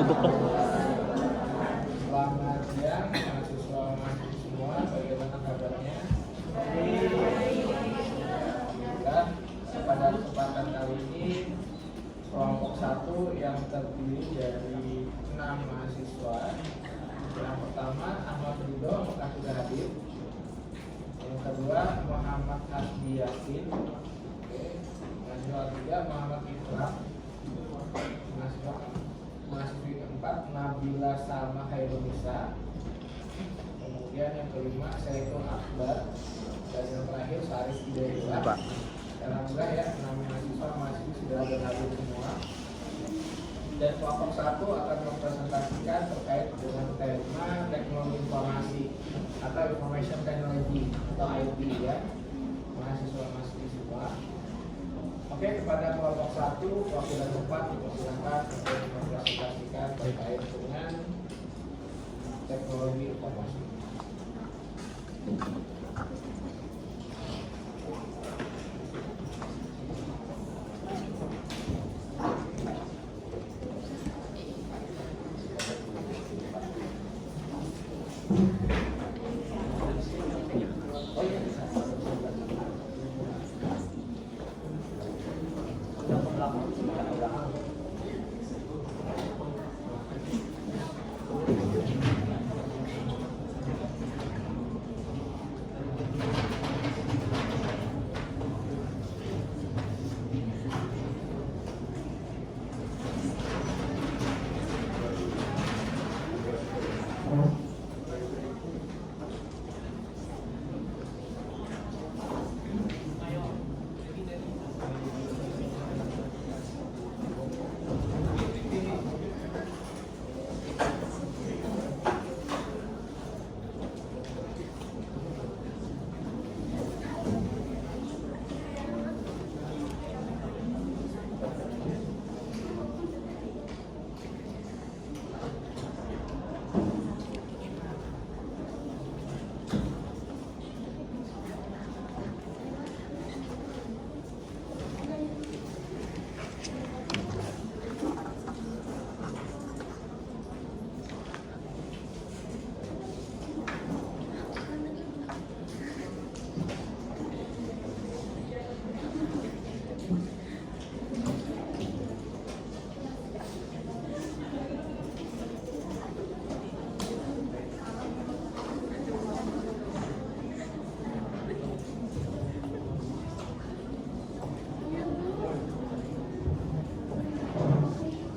tutup lah. Selamat siang mahasiswa semua, bagaimana kabarnya? Dan pada kesempatan kali ini kelompok 1 yang terdiri dari 6 mahasiswa. Yang pertama Ahmad Ridho, apakah sudah hadir? Yang kedua Muhammad Hasbi Yasin. Mahasiswa ketiga Muhammad Ikram. Mahasiswi keempat Nabila Salma Khairunisa. Kemudian yang kelima Saiful Akbar. Dan yang terakhir Syarif Hidayatullah. Alhamdulillah ya, 6 mahasiswa sudah berhadir semua. Dan kelompok 1 akan mempresentasikan terkait dengan tema teknologi informasi atau information technology atau IT ya, mahasiswa. Oke, kepada kelompok 1 waktu dan tempat dipersilakan untuk mempresentasikan terkait dengan teknologi informasi.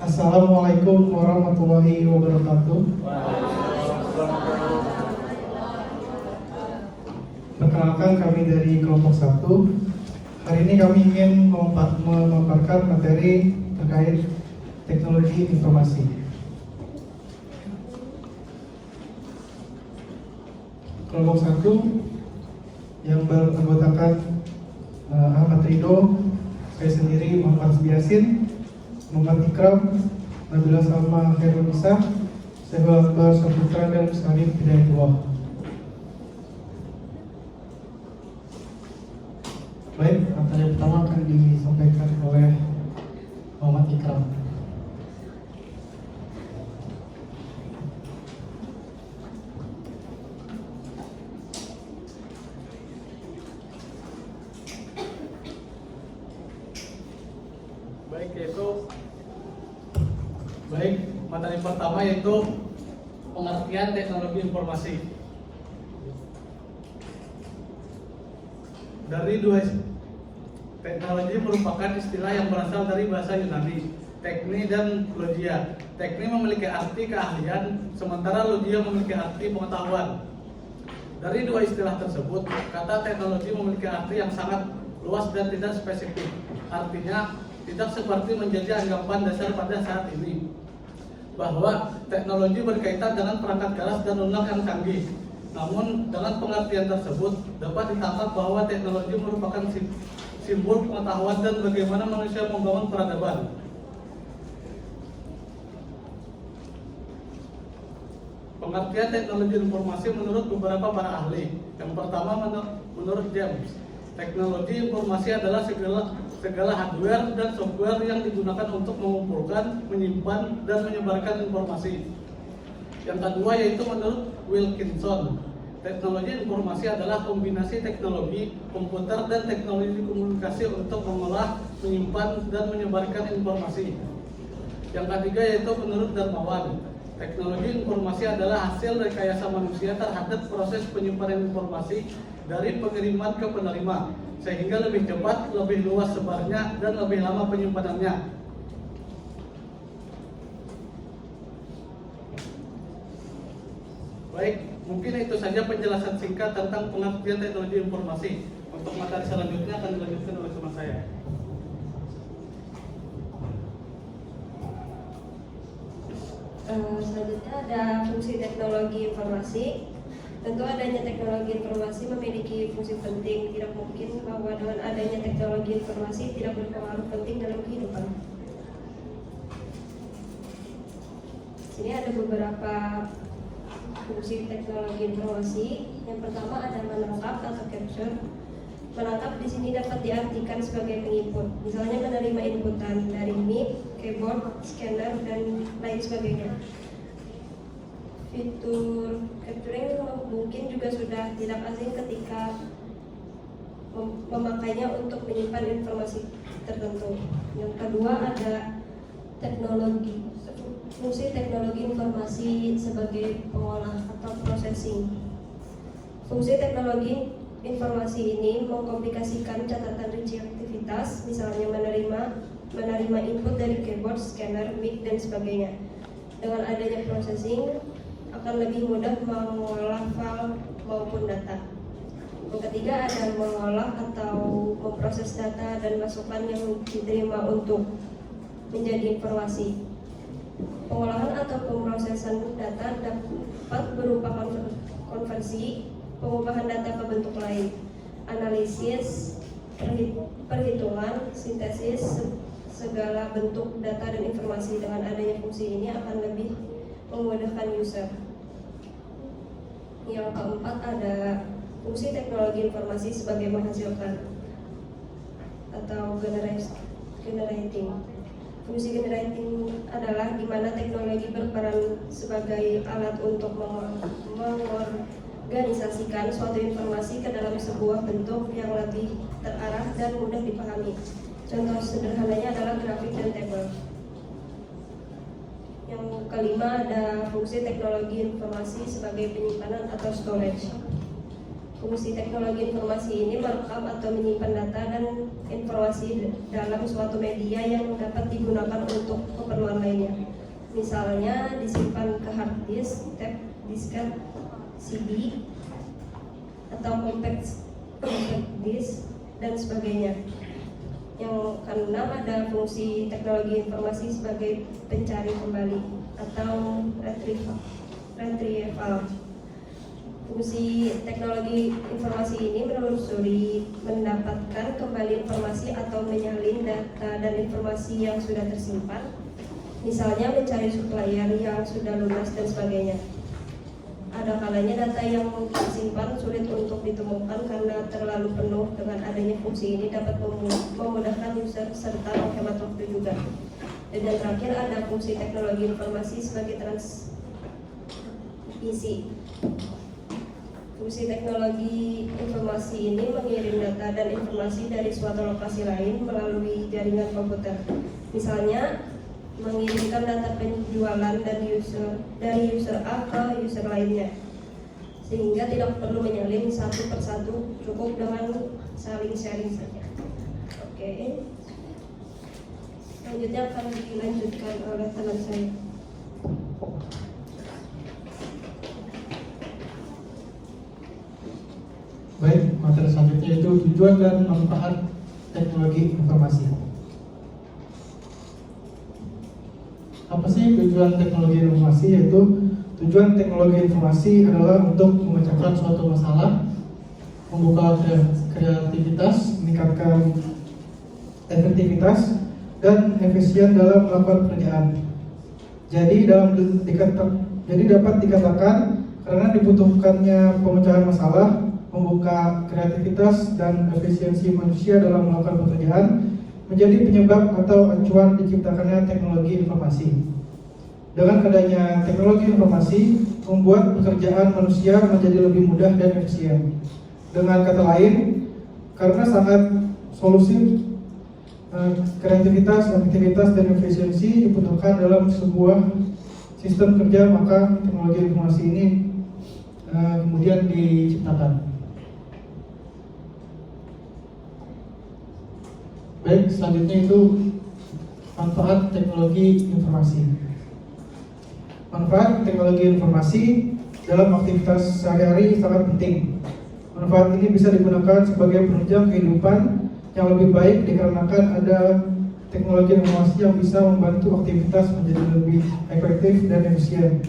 Assalamualaikum warahmatullahi wabarakatuh. Perkenalkan, kami dari kelompok 1. Hari ini kami ingin memaparkan materi terkait teknologi informasi. Kelompok 1 yang beranggotakan Ahmad Ridho, saya sendiri Muhammad Hasbi Yasin, Muhammad Ikram, Nabila Salma Khairunisa, Saiful Akbar Saputra, dan Syarif Hidayatullah. Baik, materi pertama akan disampaikan oleh Muhammad Ikram. Materi pertama yaitu pengertian teknologi informasi. Dari dua teknologi merupakan istilah yang berasal dari bahasa Yunani, tekni dan logia. Tekni memiliki arti keahlian, sementara logia memiliki arti pengetahuan. Dari dua istilah tersebut, kata teknologi memiliki arti yang sangat luas dan tidak spesifik. Artinya, tidak seperti menjadi anggapan dasar pada saat ini, bahwa teknologi berkaitan dengan perangkat keras dan lunak yang canggih. Namun, dengan pengertian tersebut dapat ditangkap bahwa teknologi merupakan simbol pengetahuan dan bagaimana manusia membangun peradaban. Pengertian teknologi informasi menurut beberapa para ahli. Yang pertama, menurut James, teknologi informasi adalah segala hardware dan software yang digunakan untuk mengumpulkan, menyimpan, dan menyebarkan informasi. Yang kedua yaitu menurut Wilkinson, teknologi informasi adalah kombinasi teknologi komputer dan teknologi komunikasi untuk mengolah, menyimpan, dan menyebarkan informasi. Yang ketiga yaitu menurut Darmawan, teknologi informasi adalah hasil rekayasa manusia terhadap proses penyimpanan informasi dari pengiriman ke penerima, sehingga lebih cepat, lebih luas sebarnya, dan lebih lama penyimpanannya. Baik, mungkin itu saja penjelasan singkat tentang pengertian teknologi informasi. Untuk materi selanjutnya akan dilanjutkan oleh teman saya. Selanjutnya ada fungsi teknologi informasi. Tentu adanya teknologi informasi memiliki fungsi penting. Tidak mungkin bahwa dengan adanya teknologi informasi tidak berpengaruh penting dalam kehidupan. Sini ada beberapa fungsi teknologi informasi. Yang pertama ada menangkap atau capture. Menangkap di sini dapat diartikan sebagai menginput, misalnya menerima inputan dari mic, keyboard, scanner, dan lain sebagainya. Fitur capturing mungkin juga sudah tidak asing ketika memakainya untuk menyimpan informasi tertentu. Yang kedua ada fungsi teknologi informasi sebagai pengolah atau processing. Fungsi teknologi informasi ini mengkomplikasikan catatan rinci aktivitas, misalnya menerima input dari keyboard, scanner, mic, dan sebagainya. Dengan adanya processing akan lebih mudah mengolah file maupun data. Yang ketiga ada mengolah atau memproses data dan masukan yang diterima untuk menjadi informasi. Pengolahan atau pemrosesan data dapat berupa konversi, pengubahan data ke bentuk lain, analisis, perhitungan, sintesis, segala bentuk data dan informasi. Dengan adanya fungsi ini akan lebih memudahkan user. Yang keempat ada fungsi teknologi informasi sebagai menghasilkan atau generating. Fungsi generating adalah di mana teknologi berperan sebagai alat untuk mengorganisasikan suatu informasi ke dalam sebuah bentuk yang lebih terarah dan mudah dipahami. Contoh sederhananya adalah grafik dan tabel. Yang kelima ada fungsi teknologi informasi sebagai penyimpanan atau storage. Fungsi teknologi informasi ini merekam atau menyimpan data dan informasi dalam suatu media yang dapat digunakan untuk keperluan lainnya. Misalnya disimpan ke hard disk, tape, disket, CD, atau compact disk, dan sebagainya. Yang keenam ada fungsi teknologi informasi sebagai pencari kembali atau retrieval. Fungsi teknologi informasi ini menelusuri, mendapatkan kembali informasi atau menyalin data dan informasi yang sudah tersimpan, misalnya mencari supplier yang sudah lunas dan sebagainya. Ada kalanya data yang disimpan sulit untuk ditemukan karena terlalu penuh. Dengan adanya fungsi ini dapat memudahkan user serta menghemat waktu juga. Dan yang terakhir ada fungsi teknologi informasi sebagai transmisi. Fungsi teknologi informasi ini mengirim data dan informasi dari suatu lokasi lain melalui jaringan komputer. Misalnya mengirimkan data penjualan dari user A ke user lainnya, sehingga tidak perlu menyalin satu persatu, cukup dengan saling sharing saja. Oke. Selanjutnya akan dilanjutkan oleh teman saya. Baik, materi selanjutnya itu tujuan dan manfaat teknologi informasi. Apa sih tujuan teknologi informasi? Yaitu tujuan teknologi informasi adalah untuk memecahkan suatu masalah, membuka kreativitas, meningkatkan efektivitas dan efisien dalam melakukan pekerjaan. Jadi dapat dikatakan karena dibutuhkannya pemecahan masalah, membuka kreativitas dan efisiensi manusia dalam melakukan pekerjaan, menjadi penyebab atau acuan diciptakannya teknologi informasi. Dengan adanya teknologi informasi, membuat pekerjaan manusia menjadi lebih mudah dan efisien. Dengan kata lain, karena sangat solusi, kreativitas, aktivitas, dan efisiensi dibutuhkan dalam sebuah sistem kerja, maka teknologi informasi ini kemudian diciptakan. Baik, selanjutnya itu manfaat teknologi informasi. Manfaat teknologi informasi dalam aktivitas sehari-hari sangat penting. Manfaat ini bisa digunakan sebagai penunjang kehidupan yang lebih baik dikarenakan ada teknologi informasi yang bisa membantu aktivitas menjadi lebih efektif dan efisien.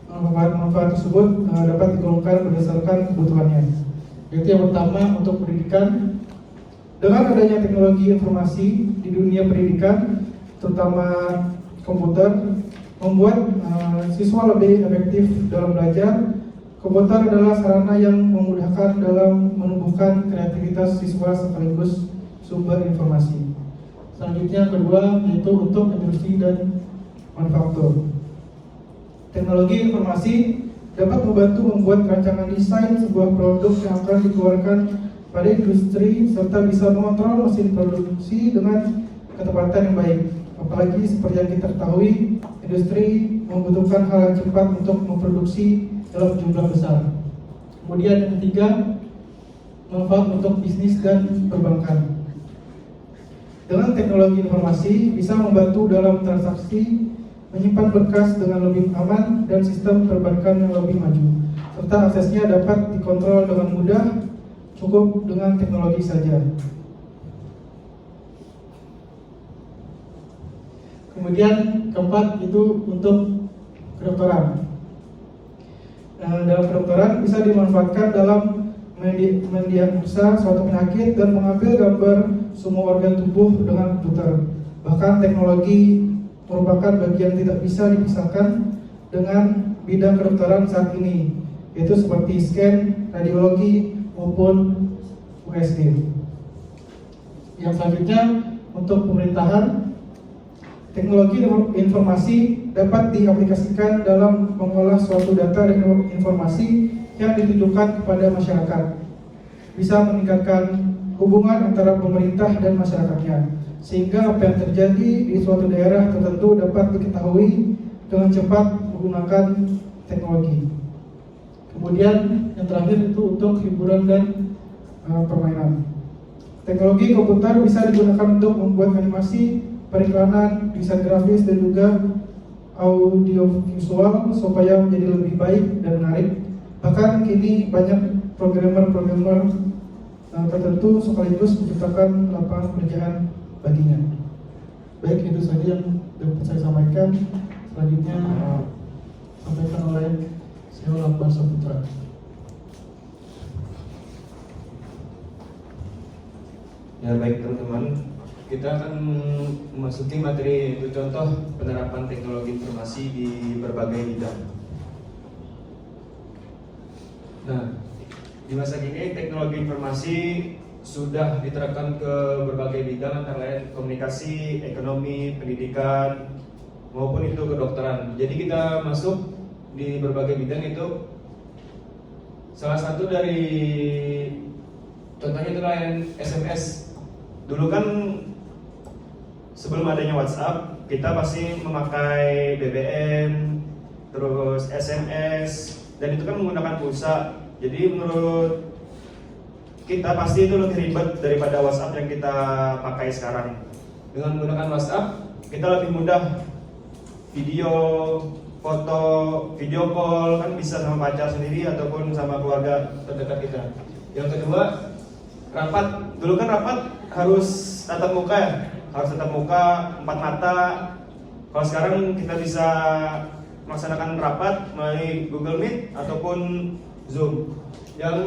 Manfaat tersebut dapat digolongkan berdasarkan kebutuhannya. Yaitu yang pertama untuk pendidikan. Dengan adanya teknologi informasi di dunia pendidikan, terutama komputer, membuat siswa lebih efektif dalam belajar. Komputer adalah sarana yang memudahkan dalam menumbuhkan kreativitas siswa sekaligus sumber informasi. Selanjutnya kedua yaitu untuk industri dan manufaktur. Teknologi informasi dapat membantu membuat rancangan desain sebuah produk yang akan dikeluarkan pada industri serta bisa mengontrol mesin produksi dengan ketepatan yang baik. Apalagi seperti yang kita ketahui, industri membutuhkan hal yang cepat untuk memproduksi dalam jumlah besar. Kemudian yang ketiga, manfaat untuk bisnis dan perbankan. Dengan teknologi informasi bisa membantu dalam transaksi, menyimpan berkas dengan lebih aman dan sistem perbankan yang lebih maju, serta aksesnya dapat dikontrol dengan mudah, cukup dengan teknologi saja. Kemudian keempat itu untuk kedokteran. Dalam kedokteran bisa dimanfaatkan dalam mendiagnosa suatu penyakit dan mengambil gambar semua organ tubuh dengan komputer. Bahkan teknologi merupakan bagian tidak bisa dipisahkan dengan bidang kedokteran saat ini, yaitu seperti scan, radiologi, maupun USG. Yang selanjutnya untuk pemerintahan, teknologi informasi dapat diaplikasikan dalam mengolah suatu data dan informasi yang ditujukan kepada masyarakat. Bisa meningkatkan hubungan antara pemerintah dan masyarakatnya, sehingga apa yang terjadi di suatu daerah tertentu dapat diketahui dengan cepat menggunakan teknologi. Kemudian yang terakhir itu untuk hiburan dan permainan. Teknologi komputer bisa digunakan untuk membuat animasi, periklanan, desain grafis, dan juga audio visual supaya menjadi lebih baik dan menarik. Bahkan kini banyak programmer tertentu sekaligus menciptakan lapangan pekerjaan baginya. Baik, itu saja yang dapat saya sampaikan. Selanjutnya sampaikan oleh Seo Akbar Saputra. Ya baik teman-teman, kita akan memasuki materi itu contoh penerapan teknologi informasi di berbagai bidang. Nah, di masa kini teknologi informasi sudah diterapkan ke berbagai bidang antara lain komunikasi, ekonomi, pendidikan, maupun itu kedokteran. Jadi kita masuk di berbagai bidang itu salah satu dari contohnya itu layanan SMS. Dulu kan sebelum adanya WhatsApp, kita pasti memakai BBM, terus SMS, dan itu kan menggunakan pulsa. Jadi menurut kita pasti itu lebih ribet daripada WhatsApp yang kita pakai sekarang. Dengan menggunakan WhatsApp, kita lebih mudah video, foto, video call, kan bisa sama pacar sendiri ataupun sama keluarga terdekat kita. Yang kedua, rapat. Dulu kan rapat harus tatap muka ya, harus tatap muka 4 mata. Kalau sekarang kita bisa melaksanakan rapat melalui Google Meet ataupun Zoom. Yang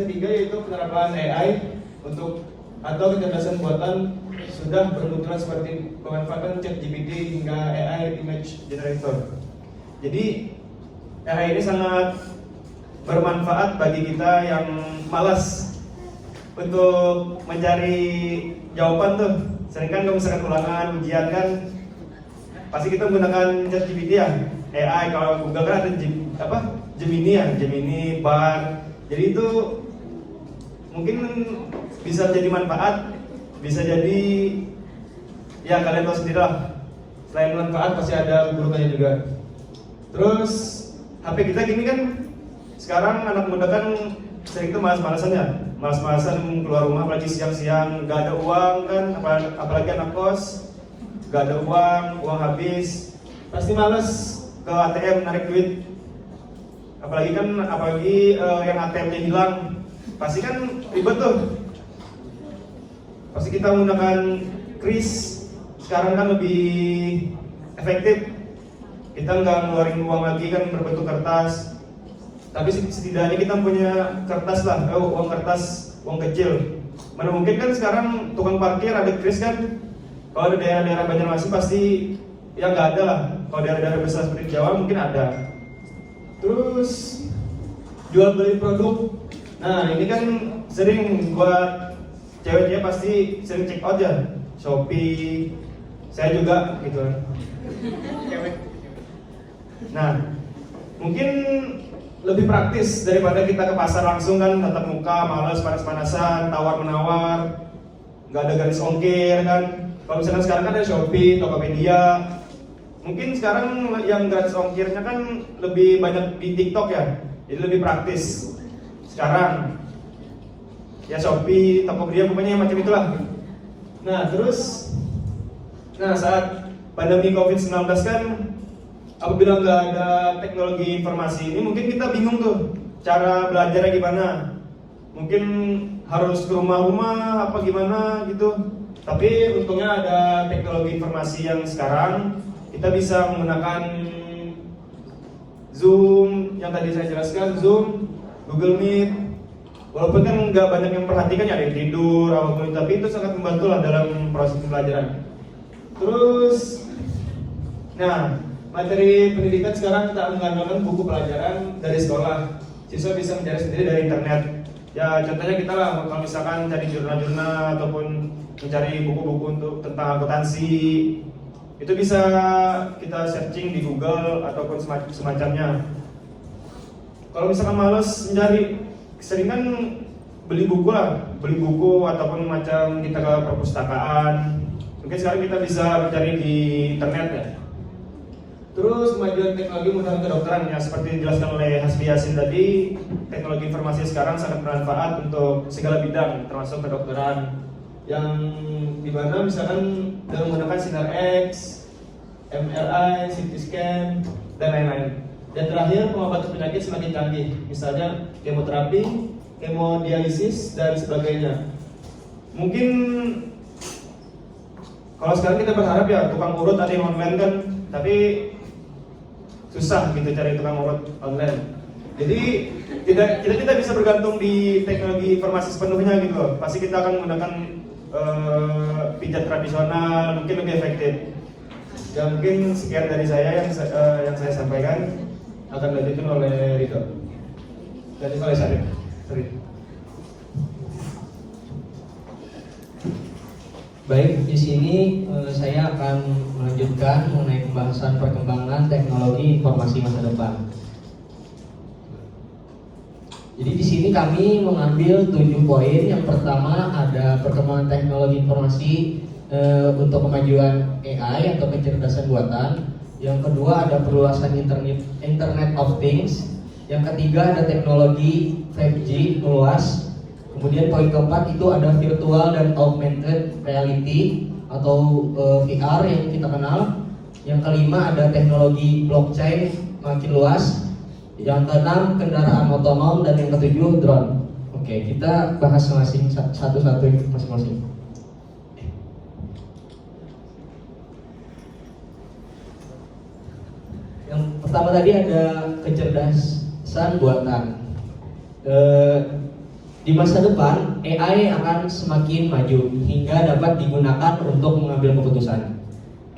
ketiga yaitu penerapan AI untuk atau kecerdasan buatan sudah bermunculan seperti pemanfaatan ChatGPT hingga AI Image Generator. Jadi AI ini sangat bermanfaat bagi kita yang malas untuk mencari jawaban tuh. Sering kan kalau misalkan ulangan, ujian kan pasti kita menggunakan ChatGPT ya. AI kalau Google kan ada Gemini ya, Gemini, Bard. Jadi itu mungkin bisa jadi manfaat, bisa jadi ya kalian tahu sendiri lah. Selain manfaat pasti ada keburukannya juga. Terus HP kita gini kan sekarang anak muda kan sering tuh malas-malasan ya, malas-malasan keluar rumah apalagi siang-siang, gak ada uang kan, apalagi anak kos, gak ada uang habis, pasti males ke ATM narik duit. Apalagi yang ATM-nya hilang, pasti kan ribet tuh. Pasti kita menggunakan kris, sekarang kan lebih efektif. Kita nggak ngeluarin uang lagi kan berbentuk kertas. Tapi setidaknya kita punya kertas lah, uang kertas, uang kecil. Mana mungkin kan sekarang tukang parkir ada kris kan. Kalau di daerah-daerah Banjarmasin pasti ya nggak ada lah. Kalau daerah-daerah besar seperti Jawa mungkin ada. Terus jual beli produk. Nah ini kan sering buat cewek-cewek pasti sering check out ya, Shopee. Saya juga gitu. Nah mungkin lebih praktis daripada kita ke pasar langsung kan, tatap muka, males, panas-panasan, tawar-menawar, nggak ada garis ongkir kan. Kalau misalkan sekarang kan ada Shopee, Tokopedia. Mungkin sekarang yang garis ongkirnya kan lebih banyak di TikTok ya, jadi lebih praktis. Sekarang ya Shopee, Tokopedia pokoknya macam itulah. Nah terus, saat pandemi COVID-19 kan, apabila nggak ada teknologi informasi ini, mungkin kita bingung tuh cara belajarnya gimana. Mungkin harus ke rumah-rumah apa gimana gitu. Tapi untungnya ada teknologi informasi yang sekarang kita bisa menggunakan Zoom yang tadi saya jelaskan, Zoom, Google Meet. Walaupun kan nggak banyak yang perhatikan ya, ada yang tidur apapun, tapi itu sangat membantu lah dalam proses pembelajaran. Terus, materi pendidikan sekarang kita mengandalkan buku pelajaran dari sekolah. Siswa bisa mencari sendiri dari internet. Ya contohnya kita lah, kalau misalkan cari jurnal-jurnal ataupun mencari buku-buku untuk tentang akuntansi, itu bisa kita searching di Google ataupun semacamnya. Kalau misalkan males mencari, seringan beli buku ataupun macam kita ke perpustakaan. Mungkin sekarang kita bisa mencari di internet ya. Terus kemajuan teknologi menggunakan kedokteran ya, seperti dijelaskan oleh Hasbi Yasin tadi, teknologi informasi sekarang sangat bermanfaat untuk segala bidang, termasuk kedokteran, yang dimana misalkan dengan menggunakan sinar X, MRI, CT scan, dan lain-lain. Dan terakhir, pengobatan penyakit semakin canggih, misalnya kemoterapi, hemodialisis, dan sebagainya. Mungkin kalau sekarang kita berharap ya tukang urut ada yang online kan, tapi susah gitu cari tukang urut online. Jadi kita tidak bisa bergantung di teknologi informasi sepenuhnya gitu loh. Pasti kita akan menggunakan pijat tradisional, mungkin lebih efektif. Ya mungkin sekian dari saya yang saya sampaikan, akan dilanjutkan oleh Ridho. Jadi oleh Syarif. Baik, di sini saya akan melanjutkan mengenai pembahasan perkembangan teknologi informasi masa depan. Jadi di sini kami mengambil 7 poin. Yang pertama ada perkembangan teknologi informasi untuk kemajuan AI atau kecerdasan buatan. Yang kedua ada perluasan Internet of Things. Yang ketiga ada teknologi 5G meluas. Kemudian poin keempat itu ada virtual dan augmented reality atau VR yang kita kenal. Yang kelima ada teknologi blockchain makin luas. Yang keenam kendaraan otonom, dan yang ketujuh drone. Oke, kita bahas satu-satu masing-masing. Yang pertama tadi ada kecerdasan buatan. Di masa depan, AI akan semakin maju hingga dapat digunakan untuk mengambil keputusan.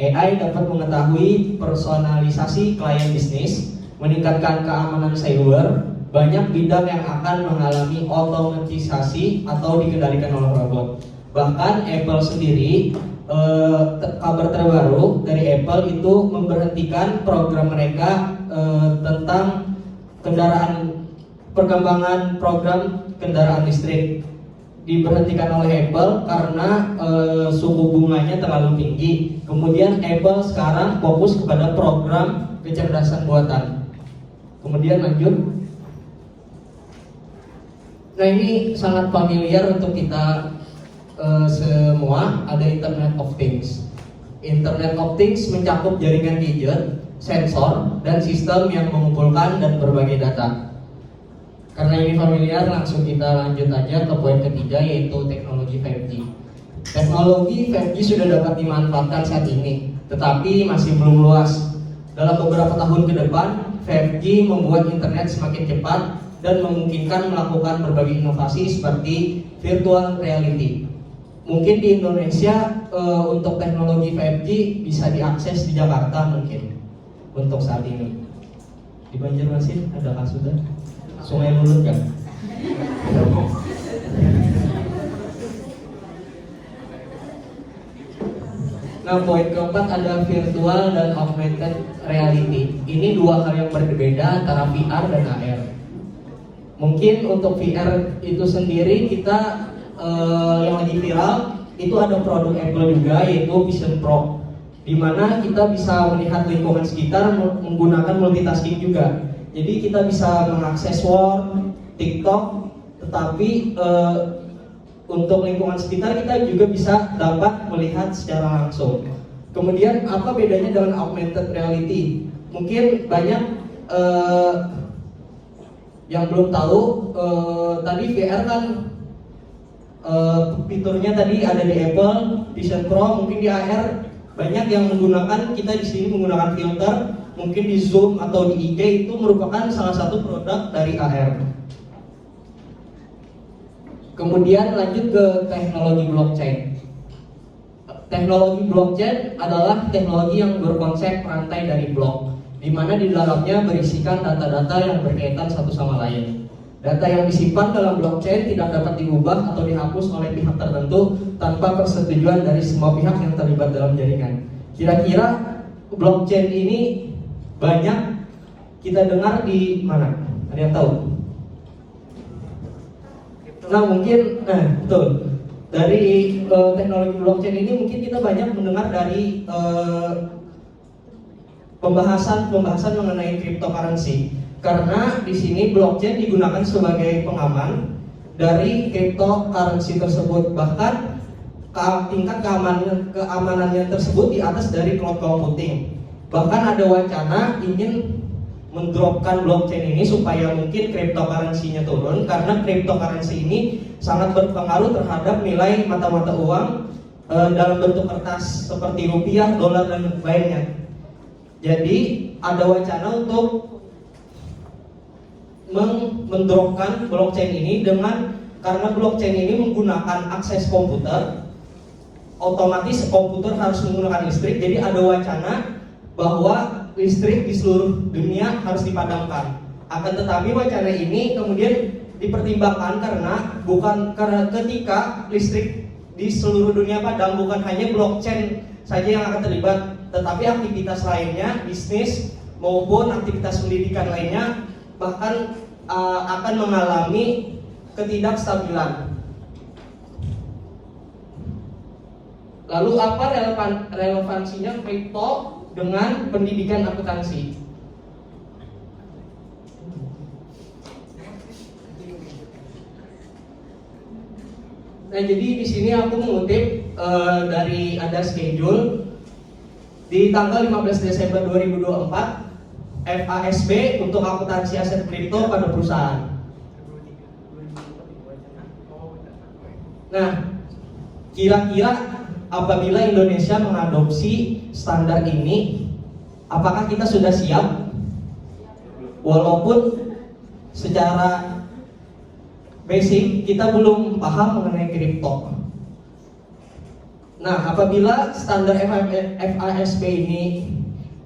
AI dapat mengetahui personalisasi klien bisnis, meningkatkan keamanan cyber. Banyak bidang yang akan mengalami otomatisasi atau dikendalikan oleh robot. Bahkan Apple sendiri, kabar terbaru dari Apple itu memberhentikan program mereka tentang perkembangan program kendaraan listrik. Diberhentikan oleh Apple karena suku bunganya terlalu tinggi. Kemudian Apple sekarang fokus kepada program kecerdasan buatan. Kemudian lanjut. Nah, ini sangat familiar untuk kita semua. Ada Internet of Things. Internet of Things mencakup jaringan gadget, sensor, dan sistem yang mengumpulkan dan berbagai data. Karena ini familiar, langsung kita lanjut aja ke poin ketiga, yaitu teknologi 5G. Teknologi 5G sudah dapat dimanfaatkan saat ini, tetapi masih belum luas. Dalam beberapa tahun ke depan, 5G membuat internet semakin cepat dan memungkinkan melakukan berbagai inovasi seperti virtual reality. Mungkin di Indonesia untuk teknologi 5G bisa diakses di Jakarta mungkin untuk saat ini. Di Banjarmasin ada kah sudah? Sungai Mulut kan? Nah, poin keempat ada virtual dan augmented reality. Ini dua hal yang berbeda antara VR dan AR. Mungkin untuk VR itu sendiri kita yang lagi viral itu ada produk Apple juga, yaitu Vision Pro, di mana kita bisa melihat lingkungan sekitar menggunakan multitasking juga. Jadi kita bisa mengakses Word, TikTok, tetapi untuk lingkungan sekitar kita juga bisa dapat melihat secara langsung. Kemudian apa bedanya dengan augmented reality? Mungkin banyak yang belum tahu, tadi VR kan fiturnya tadi ada di Apple Vision Pro, mungkin di AR banyak yang menggunakan, kita di sini menggunakan filter. Mungkin di Zoom atau di IG itu merupakan salah satu produk dari AR. Kemudian lanjut ke teknologi blockchain. Teknologi blockchain adalah teknologi yang berkonsep rantai dari blok, di mana di dalamnya berisikan data-data yang berkaitan satu sama lain. Data yang disimpan dalam blockchain tidak dapat diubah atau dihapus oleh pihak tertentu tanpa persetujuan dari semua pihak yang terlibat dalam jaringan. Kira-kira blockchain ini banyak kita dengar di mana? Ada yang tahu? Nah, mungkin, betul. Dari teknologi blockchain ini mungkin kita banyak mendengar dari pembahasan mengenai cryptocurrency. Karena di sini blockchain digunakan sebagai pengaman dari cryptocurrency tersebut. Bahkan tingkat keamanannya tersebut di atas dari cloud computing. Bahkan ada wacana ingin mendropkan blockchain ini supaya mungkin cryptocurrency-nya turun, karena cryptocurrency ini sangat berpengaruh terhadap nilai mata-mata uang dalam bentuk kertas seperti rupiah, dolar, dan lainnya. Jadi ada wacana untuk mendropkan blockchain ini karena blockchain ini menggunakan akses komputer, otomatis komputer harus menggunakan listrik. Jadi ada wacana bahwa listrik di seluruh dunia harus dipadamkan. Akan tetapi wacana ini kemudian dipertimbangkan karena ketika listrik di seluruh dunia padam, bukan hanya blockchain saja yang akan terlibat, tetapi aktivitas lainnya, bisnis maupun aktivitas pendidikan lainnya bahkan akan mengalami ketidakstabilan. Lalu apa relevansinya kripto dengan pendidikan akuntansi? Nah, jadi di sini aku mengutip dari ada schedule di tanggal 15 Desember 2024 FASB untuk akuntansi aset kripto pada perusahaan. Nah, kira-kira apabila Indonesia mengadopsi standar ini, apakah kita sudah siap? Walaupun secara basic kita belum paham mengenai kripto. Nah, apabila standar FASB ini,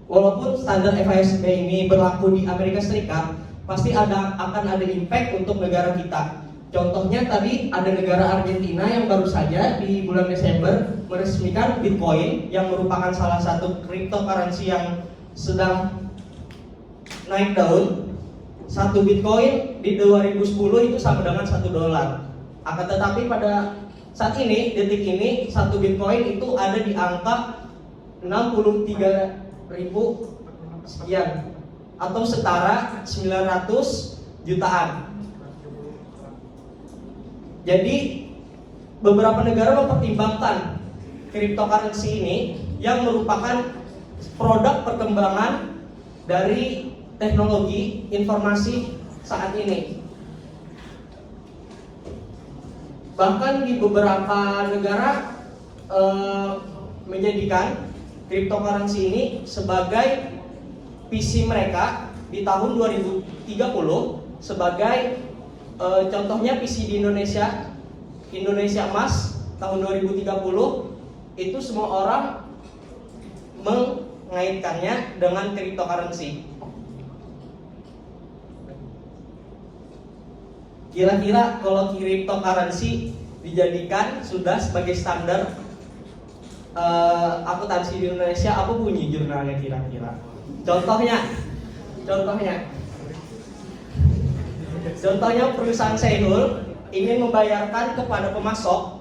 walaupun standar FASB ini berlaku di Amerika Serikat, pasti akan ada impact untuk negara kita. Contohnya tadi ada negara Argentina yang baru saja di bulan Desember meresmikan Bitcoin yang merupakan salah satu cryptocurrency yang sedang naik daun. Satu Bitcoin di 2010 itu sama dengan $1. Akan tetapi pada saat ini, detik ini, satu Bitcoin itu ada di angka 63.000 sekian atau setara 900 jutaan. Jadi beberapa negara mempertimbangkan cryptocurrency ini yang merupakan produk perkembangan dari teknologi informasi saat ini. Bahkan di beberapa negara menjadikan cryptocurrency ini sebagai visi mereka di tahun 2030 sebagai contohnya visi di Indonesia Emas tahun 2030 itu semua orang mengaitkannya dengan cryptocurrency. Kira-kira kalau cryptocurrency dijadikan sudah sebagai standar akuntansi di Indonesia, apa bunyi jurnalnya kira-kira? Contohnya perusahaan Sehul ingin membayarkan kepada pemasok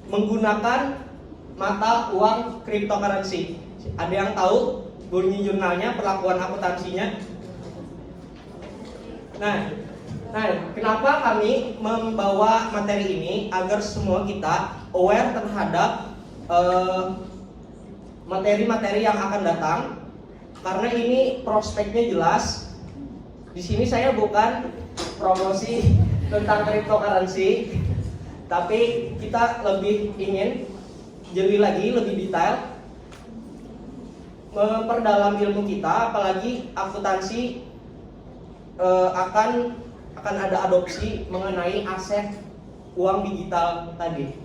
menggunakan mata uang cryptocurrency. Ada yang tahu bunyi jurnalnya, perlakuan akuntansinya? Nah, kenapa kami membawa materi ini agar semua kita aware terhadap materi-materi yang akan datang, karena ini prospeknya jelas. Di sini saya bukan promosi tentang cryptocurrency, tapi kita lebih ingin jeli lagi, lebih detail, memperdalam ilmu kita, apalagi akuntansi akan ada adopsi mengenai aset uang digital tadi.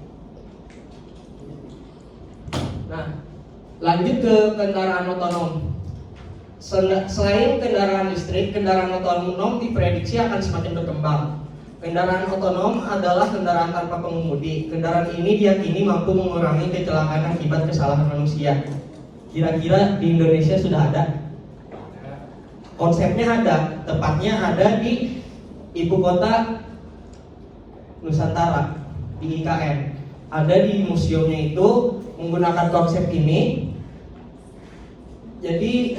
Nah, lanjut ke kendaraan otonom. Selain kendaraan listrik, kendaraan otonom diprediksi akan semakin berkembang. Kendaraan otonom adalah kendaraan tanpa pengemudi. Kendaraan ini diyakini mampu mengurangi kecelakaan akibat kesalahan manusia. Kira-kira di Indonesia sudah ada? Konsepnya ada, tepatnya ada di ibu kota Nusantara, di IKN. Ada di museumnya itu menggunakan konsep ini. Jadi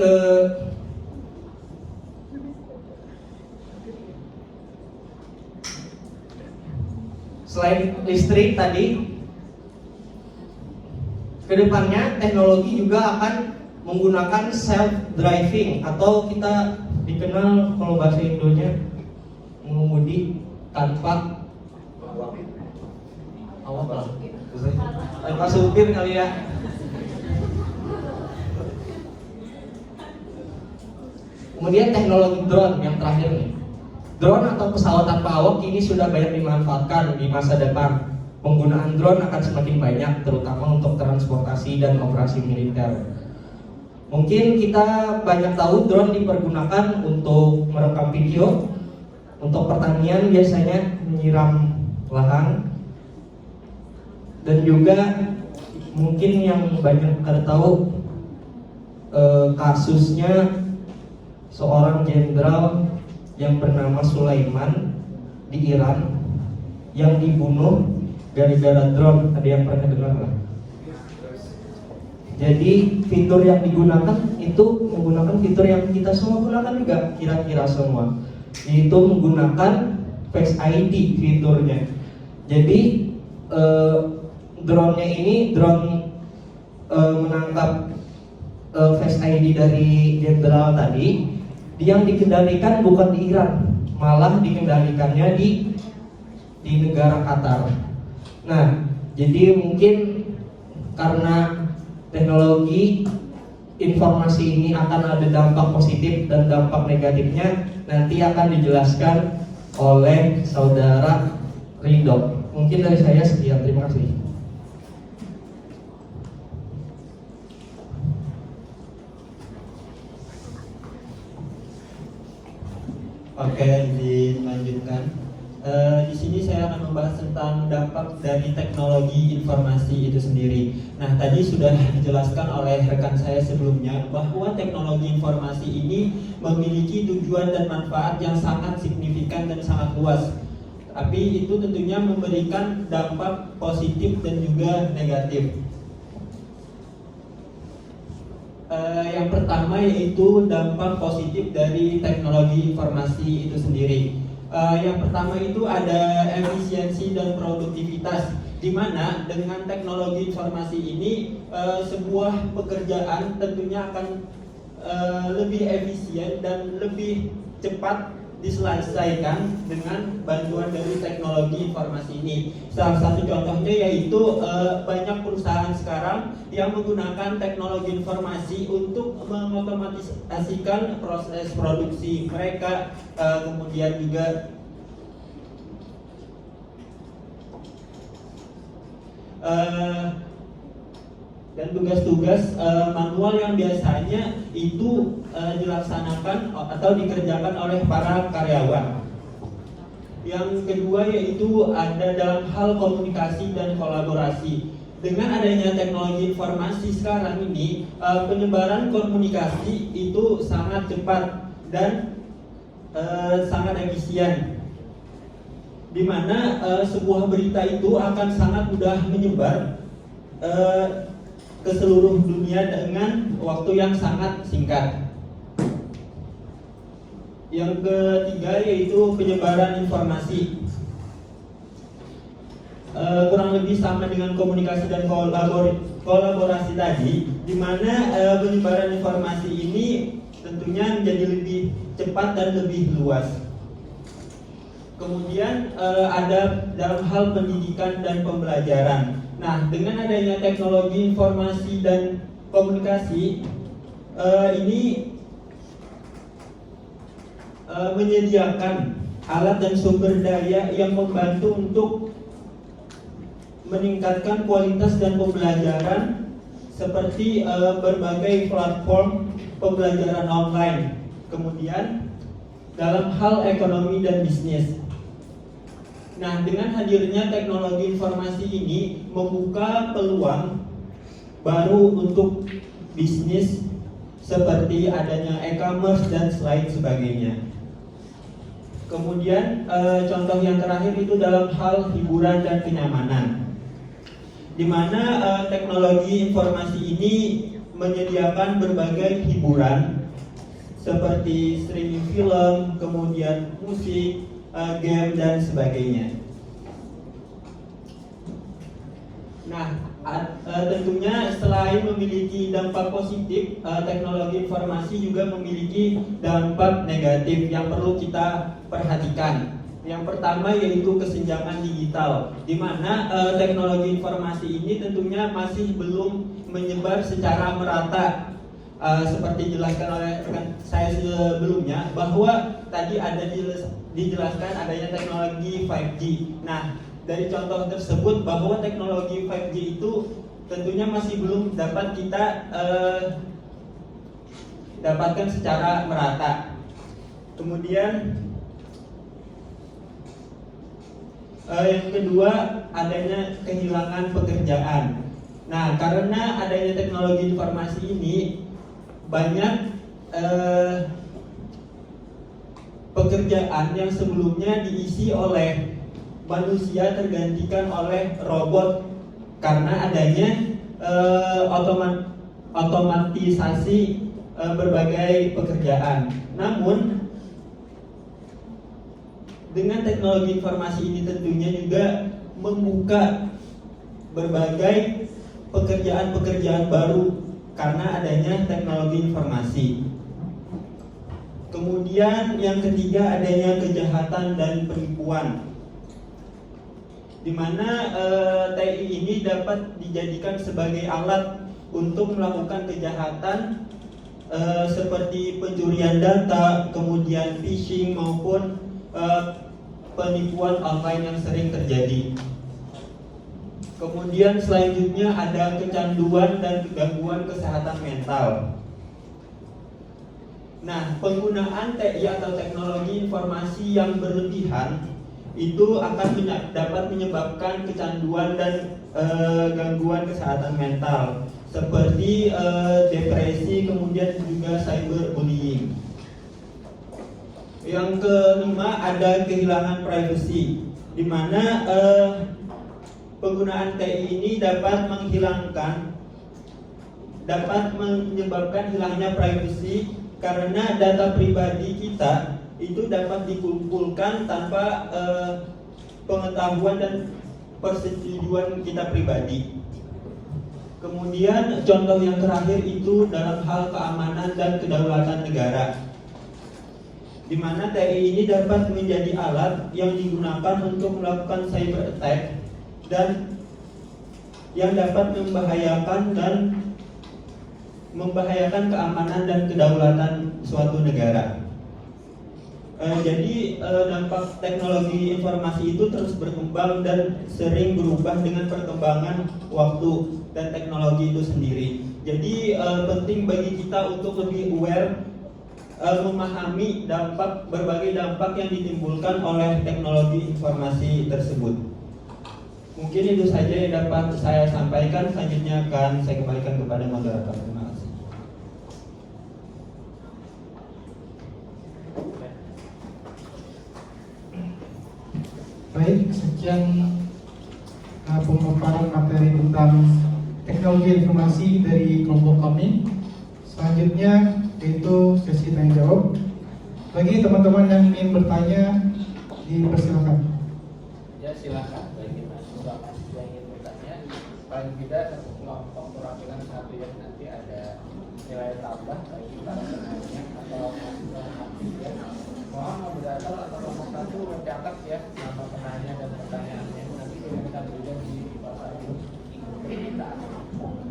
selain listrik tadi, kedepannya teknologi juga akan menggunakan self driving atau kita dikenal kalau bahasa Indonya mengemudi tanpa awak, tanpa supir kali ya. Kemudian teknologi drone yang terakhir nih. Drone atau pesawat tanpa awak kini sudah banyak dimanfaatkan di masa depan. Penggunaan drone akan semakin banyak, terutama untuk transportasi dan operasi militer. Mungkin kita banyak tahu drone dipergunakan untuk merekam video, untuk pertanian biasanya menyiram lahan, dan juga mungkin yang banyak kita tahu kasusnya seorang jenderal yang bernama Sulaiman di Iran yang dibunuh gara-gara drone. Ada yang pernah dengar lah? Jadi fitur yang digunakan itu menggunakan fitur yang kita semua gunakan juga, kira-kira semua, yaitu menggunakan Face ID fiturnya. Jadi drone-nya ini drone menangkap Face ID dari jenderal tadi, yang dikendalikan bukan di Iran, malah dikendalikannya di negara Qatar. Nah, jadi mungkin karena teknologi informasi ini akan ada dampak positif dan dampak negatifnya, nanti akan dijelaskan oleh saudara Ridho. Mungkin dari saya sekian, terima kasih. Oke, dilanjutkan. Di sini saya akan membahas tentang dampak dari teknologi informasi itu sendiri. Nah, tadi sudah dijelaskan oleh rekan saya sebelumnya bahwa teknologi informasi ini memiliki tujuan dan manfaat yang sangat signifikan dan sangat luas. Tapi itu tentunya memberikan dampak positif dan juga negatif. Yang pertama yaitu dampak positif dari teknologi informasi itu sendiri. Yang pertama itu ada efisiensi dan produktivitas, di mana dengan teknologi informasi ini sebuah pekerjaan tentunya akan lebih efisien dan lebih cepat diselesaikan dengan bantuan dari teknologi informasi ini. Salah satu contohnya yaitu banyak perusahaan sekarang yang menggunakan teknologi informasi untuk mengotomatisasikan proses produksi mereka, kemudian juga dan tugas-tugas manual yang biasanya itu dilaksanakan atau dikerjakan oleh para karyawan. Yang kedua yaitu ada dalam hal komunikasi dan kolaborasi. Dengan adanya teknologi informasi sekarang ini, penyebaran komunikasi itu sangat cepat dan sangat efisien, di mana sebuah berita itu akan sangat mudah menyebar ke seluruh dunia dengan waktu yang sangat singkat. Yang ketiga yaitu penyebaran informasi. Kurang lebih sama dengan komunikasi dan kolaborasi tadi, di mana penyebaran informasi ini tentunya menjadi lebih cepat dan lebih luas. Kemudian ada dalam hal pendidikan dan pembelajaran. Nah, dengan adanya teknologi informasi dan komunikasi ini menyediakan alat dan sumber daya yang membantu untuk meningkatkan kualitas dan pembelajaran seperti berbagai platform pembelajaran online. Kemudian dalam hal ekonomi dan bisnis. Nah, dengan hadirnya teknologi informasi ini membuka peluang baru untuk bisnis seperti adanya e-commerce dan lain sebagainya. Kemudian contoh yang terakhir itu dalam hal hiburan dan kenyamanan, di mana teknologi informasi ini menyediakan berbagai hiburan seperti streaming film, kemudian musik, game dan sebagainya. Nah, tentunya selain memiliki dampak positif, teknologi informasi juga memiliki dampak negatif yang perlu kita perhatikan. Yang pertama yaitu kesenjangan digital, di mana teknologi informasi ini tentunya masih belum menyebar secara merata. Seperti dijelaskan oleh rekan saya sebelumnya, bahwa tadi ada dijelaskan adanya teknologi 5G. Nah, dari contoh tersebut bahwa teknologi 5G itu tentunya masih belum dapat kita dapatkan secara merata. Kemudian yang kedua adanya kehilangan pekerjaan. Nah, karena adanya teknologi informasi ini banyak pekerjaan yang sebelumnya diisi oleh manusia tergantikan oleh robot karena adanya otomatisasi berbagai pekerjaan. Namun dengan teknologi informasi ini tentunya juga membuka berbagai pekerjaan-pekerjaan baru karena adanya teknologi informasi. Kemudian yang ketiga adanya kejahatan dan penipuan, di mana TI ini dapat dijadikan sebagai alat untuk melakukan kejahatan seperti pencurian data, kemudian phishing maupun penipuan online yang sering terjadi. Kemudian selanjutnya ada kecanduan dan gangguan kesehatan mental. Nah, penggunaan TI atau teknologi informasi yang berlebihan itu akan dapat menyebabkan kecanduan dan gangguan kesehatan mental seperti depresi, kemudian juga cyberbullying. Yang kelima ada kehilangan privasi, di mana penggunaan TI ini dapat menyebabkan hilangnya privasi karena data pribadi kita itu dapat dikumpulkan tanpa pengetahuan dan persetujuan kita pribadi. Kemudian contoh yang terakhir itu dalam hal keamanan dan kedaulatan negara, di mana TI ini dapat menjadi alat yang digunakan untuk melakukan cyber attack dan yang dapat membahayakan keamanan dan kedaulatan suatu negara. Jadi dampak teknologi informasi itu terus berkembang dan sering berubah dengan perkembangan waktu dan teknologi itu sendiri. Jadi penting bagi kita untuk lebih aware, memahami berbagai dampak yang ditimbulkan oleh teknologi informasi tersebut. Mungkin itu saja yang dapat saya sampaikan. Selanjutnya akan saya kembalikan kepada moderator. Terima kasih. Baik, sekian pemaparan materi tentang teknologi informasi dari kelompok kami. Selanjutnya yaitu sesi tanya jawab. Bagi teman-teman yang ingin bertanya, dipersilakan. Ya silakan bagi mahasiswa yang ingin bertanya. Paling tidak satu kelompok perwakilan satu yang nanti ada nilai tambah bagi para penanya atau mahasiswa aktif. Mohon moderator atau kelompok satu mencatat ya nama penanya dan pertanyaannya. Nanti kita berikan di bawah kita.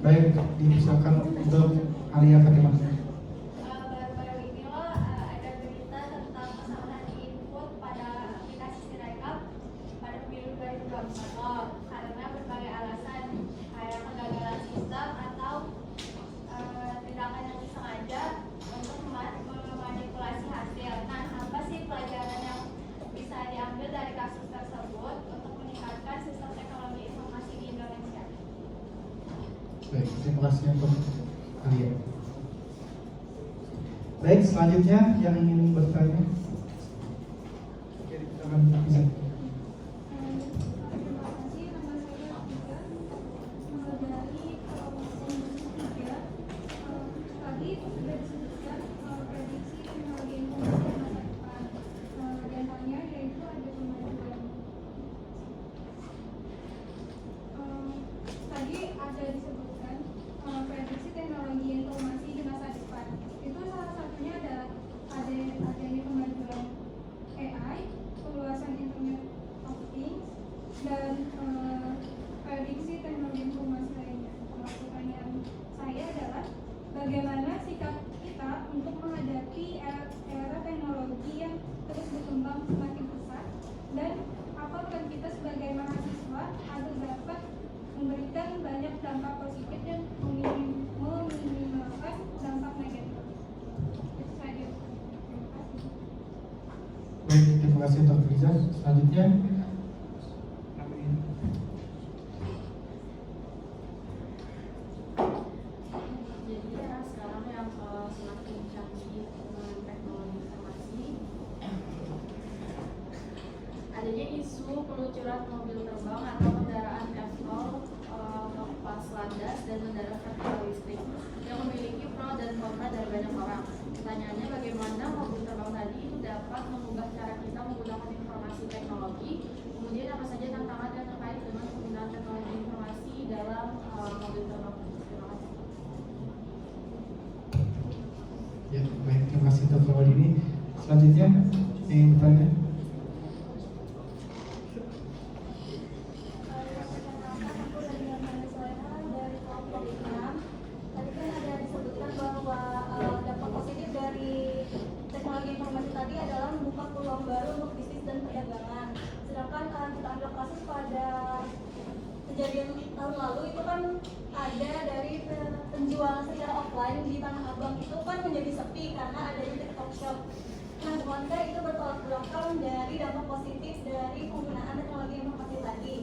Baik, dipersilakan untuk Alia Fatimah. Baru-baru ini ada berita tentang kesalahan input pada aplikasi Sirekap pada pemilu 2024 karena berbagai alasan kayak kegagalan sistem atau tindakan yang disengaja untuk memanipulasi hasil. Nah, apa sih pelajaran yang bisa diambil dari kasus tersebut untuk meningkatkan sistem teknologi informasi di Indonesia? Baik, terima kasih untuk Alia. Baik, selanjutnya yang ingin bertanya. Silakan, bisa. Tadi ada disebutkan prediksi teknologi informasi di masa depan. Itu salah satunya adalah adanya kemajuan AI, keluasan Internet of Things, dan prediksi teknologi informasi lainnya. Pertanyaan saya adalah bagaimana sikap kita untuk menghadapi era teknologi yang terus berkembang semakin pesat, dan apa peran kita sebagai mahasiswa agar dapat memberikan banyak dampak positif dan meminimalkan dampak negatif. Itu saja. Terima kasih. Baik, terima kasih untuk Riza. Selanjutnya Jadi era sekarang yang semakin canggih dengan teknologi informasi, adanya isu peluncuran mobil terbang atau kendaraan eVTOL lepas landas dan mendarat tanpa listrik yang memiliki pro dan kontra dari banyak orang. Pertanyaannya, bagaimana mobil terbang tadi itu dapat mengubah cara kita menggunakan informasi teknologi? Kemudian apa saja tantangan yang terkait dengan penggunaan teknologi informasi dalam mobil terbang? Terima kasih. ya, baik, terima kasih untuk soal ini. Selanjutnya ingin bertanya. Tadi kan ada disebutkan bahwa dampak positif dari teknologi informasi tadi adalah membuka peluang baru untuk bisnis dan perdagangan. Sedangkan kita ambil kasus pada kejadian tahun lalu itu kan ada dari penjualan secara offline di Tanah Abang itu kan menjadi sepi karena adanya TikTok Shop. Nah, bukankah itu bertolak belakang dari dampak positif dari penggunaan teknologi informasi tadi?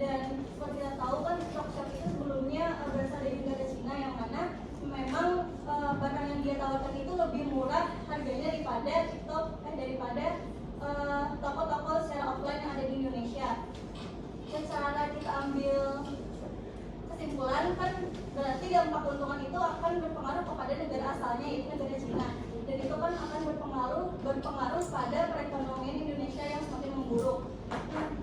Dan seperti kita tahu kan Shopshop itu sebelumnya berasal dari negara Cina, yang mana memang barang yang dia tawarkan itu lebih murah harganya daripada toko-toko secara offline yang ada di Indonesia. Secara kita ambil kesimpulan kan berarti dampak keuntungan itu akan berpengaruh kepada negara asalnya, yaitu negara Cina, dan itu kan akan berpengaruh pada perekonomian Indonesia yang semakin memburuk.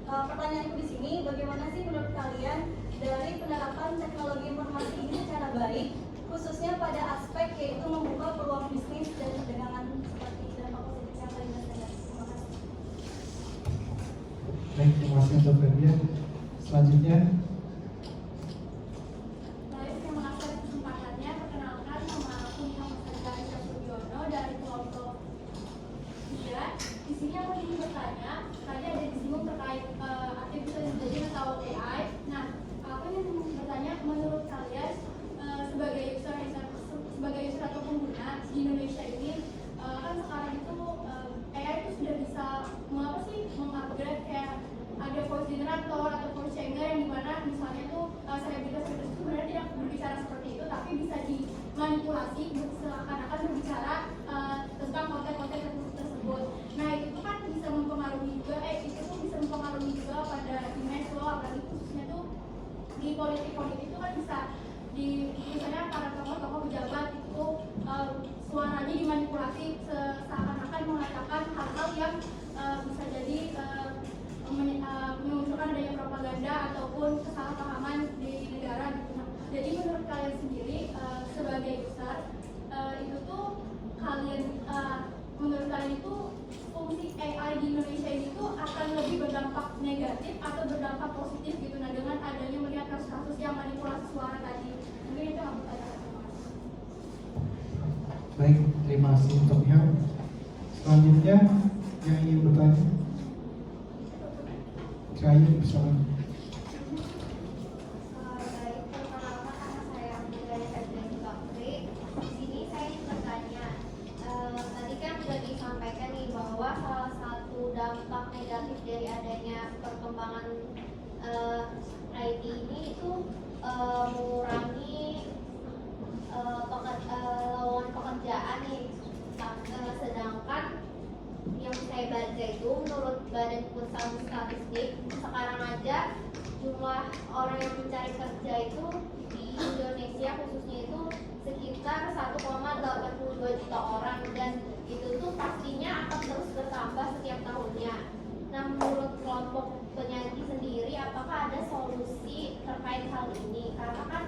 Nah, pertanyaanku di sini, bagaimana sih menurut kalian dari penerapan teknologi informasi ini secara baik, khususnya pada aspek yaitu membuka peluang bisnis dan perdagangan seperti dampak positif yang tadi saya. Terima kasih. Baik, terima kasih untuk Febrian. Selanjutnya, Baik, terima kasih atas kesempatannya. Perkenalkan, nama aku Muhammad Rizal Sudiono dari kelompok 3. Di sini aku ingin bertanya, tadi ada disinggung terkait artificial intelligence atau AI. Nah, aku ingin bertanya, menurut kalian sebagai user atau pengguna di Indonesia ini, kan sekarang itu AI itu sudah bisa mengupgrade kayak ada voice generator atau voice changer, yang dimana misalnya tuh selebritas itu sebenarnya tidak berbicara seperti itu, tapi bisa dimanipulasi seakan-akan berbicara tentang konten-konten tersebut. Nah, itu tuh kan bisa mempengaruhi juga pada image lo, apalagi khususnya tuh di politik itu kan bisa misalnya para tokoh-tokoh pejabat itu suaranya dimanipulasi seakan-akan mengatakan hal-hal yang bisa jadi memunculkan adanya propaganda ataupun kesalahpahaman di negara gitu. Nah, jadi menurut kalian sendiri sebagai user itu tuh menurut kalian itu fungsi AI di Indonesia ini tuh akan lebih berdampak negatif atau berdampak positif gitu, nah dengan adanya melihat kasus-kasus yang manipulasi suara tadi. Mungkin itu yang aku tanyakan. baik, terima kasih untuknya. Selanjutnya, yang ingin bertanya, terakhir bersama. Baik, perkenalkan nama saya Budaya Febrian Bakri. Di sini saya ingin bertanya, tadi kan sudah disampaikan nih bahwa salah satu dampak negatif dari adanya perkembangan IT ini itu mengurangi lowongan pekerjaan nih. Sedangkan yang saya baca itu menurut Badan Pusat Statistik, sekarang aja jumlah orang yang mencari kerja itu di Indonesia khususnya itu sekitar 1,82 juta orang, dan itu tuh pastinya akan terus bertambah setiap tahunnya. Nah, menurut kelompok penyaji sendiri, apakah ada solusi terkait hal ini? Karena kan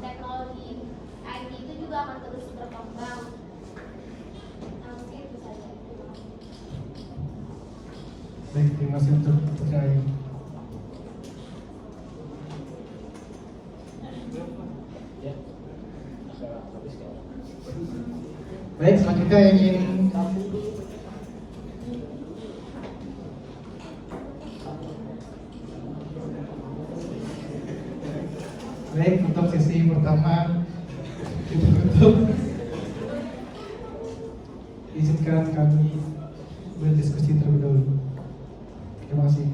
teknologi IT itu juga akan terus berkembang. Nah, mungkin itu saja. Baik, terima kasih untuk pertanyaan. Baik, selanjutnya yang ingin baik, untuk sesi pertama kita tutup. Izinkan kami berdiskusi terlebih dahulu. Terima kasih.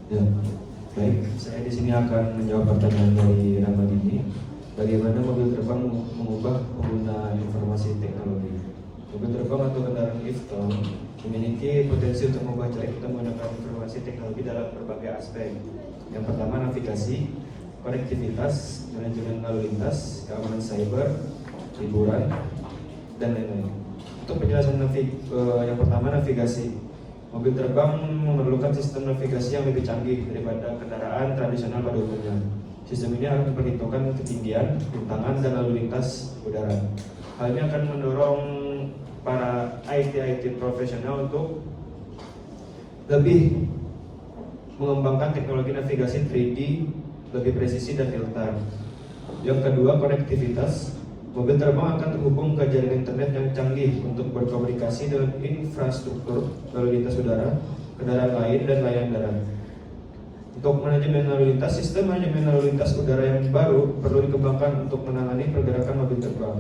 Ya, baik. Saya di sini akan menjawab pertanyaan dari Ramadini. Bagaimana mobil terbang mengubah pengguna informasi teknologi? Mobil terbang atau kendaraan eVTOL memiliki potensi untuk mengubah cara kita menggunakan informasi teknologi dalam berbagai aspek. Yang pertama, navigasi, konektivitas, manajemen lalu lintas, keamanan cyber, hiburan, dan lain-lain. Untuk penjelasan yang pertama, navigasi. Mobil terbang memerlukan sistem navigasi yang lebih canggih daripada kendaraan tradisional pada umumnya. Sistem ini akan memperhitungkan ketinggian, rintangan, dan lalu lintas udara. Hal ini akan mendorong para IT profesional untuk lebih mengembangkan teknologi navigasi 3D lebih presisi dan real time. Yang kedua, konektivitas. Mobil terbang akan terhubung ke jaringan internet yang canggih untuk berkomunikasi dengan infrastruktur lalu lintas udara, kendaraan lain, dan layanan darat. Untuk manajemen lalu lintas, sistem manajemen lalu lintas udara yang baru perlu dikembangkan untuk menangani pergerakan mobil terbang.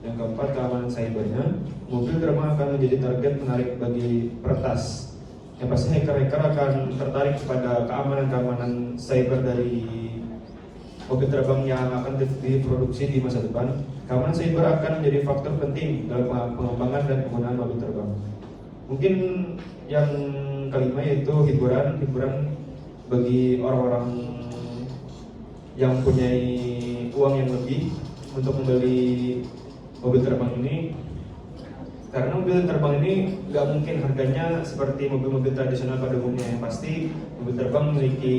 Yang keempat, keamanan cybernya. Mobil terbang akan menjadi target menarik bagi peretas. Yang pasti hacker-hacker akan tertarik kepada keamanan cyber dari mobil terbang yang akan diproduksi di masa depan. Keamanan cyber akan menjadi faktor penting dalam pengembangan dan penggunaan mobil terbang. Mungkin yang kelima yaitu hiburan bagi orang-orang yang punya uang yang lebih untuk membeli mobil terbang ini, karena mobil terbang ini nggak mungkin harganya seperti mobil-mobil tradisional pada umumnya. Yang pasti mobil terbang memiliki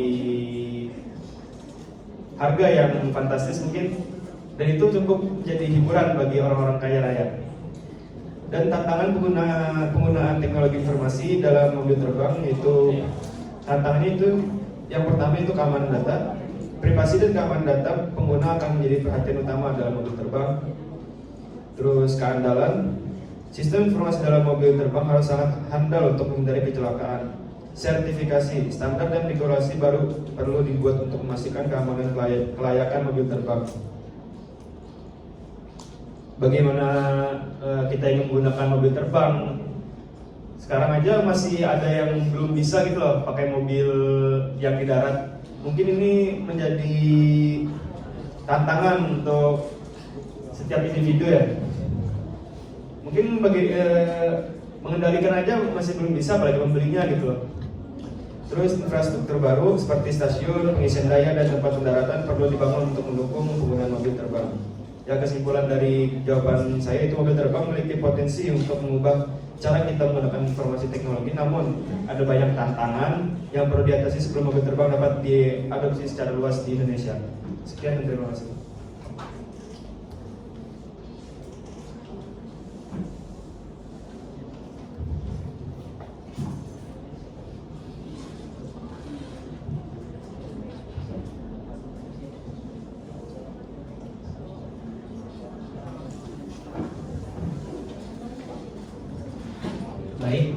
harga yang fantastis mungkin, dan itu cukup menjadi hiburan bagi orang-orang kaya raya. Dan tantangan penggunaan teknologi informasi dalam mobil terbang yaitu tantangannya itu yang pertama itu keamanan data. Privasi dan keamanan data pengguna akan menjadi perhatian utama dalam mobil terbang. Terus keandalan, sistem informasi dalam mobil terbang harus sangat handal untuk menghindari kecelakaan. Sertifikasi, standar dan regulasi baru perlu dibuat untuk memastikan keamanan kelayakan mobil terbang. Bagaimana kita ingin menggunakan mobil terbang? Sekarang aja masih ada yang belum bisa gitu loh pakai mobil yang di darat. Mungkin ini menjadi tantangan untuk setiap individu ya. Mungkin bagi mengendalikan aja masih belum bisa, apalagi membelinya gitu loh. Terus infrastruktur baru seperti stasiun, pengisian daya, dan tempat pendaratan perlu dibangun untuk mendukung penggunaan mobil terbang. Ya, kesimpulan dari jawaban saya itu mobil terbang memiliki potensi untuk mengubah cara kita menggunakan informasi teknologi, namun ada banyak tantangan yang perlu diatasi sebelum mobil terbang dapat diadopsi secara luas di Indonesia. Sekian dan terima kasih. Baik,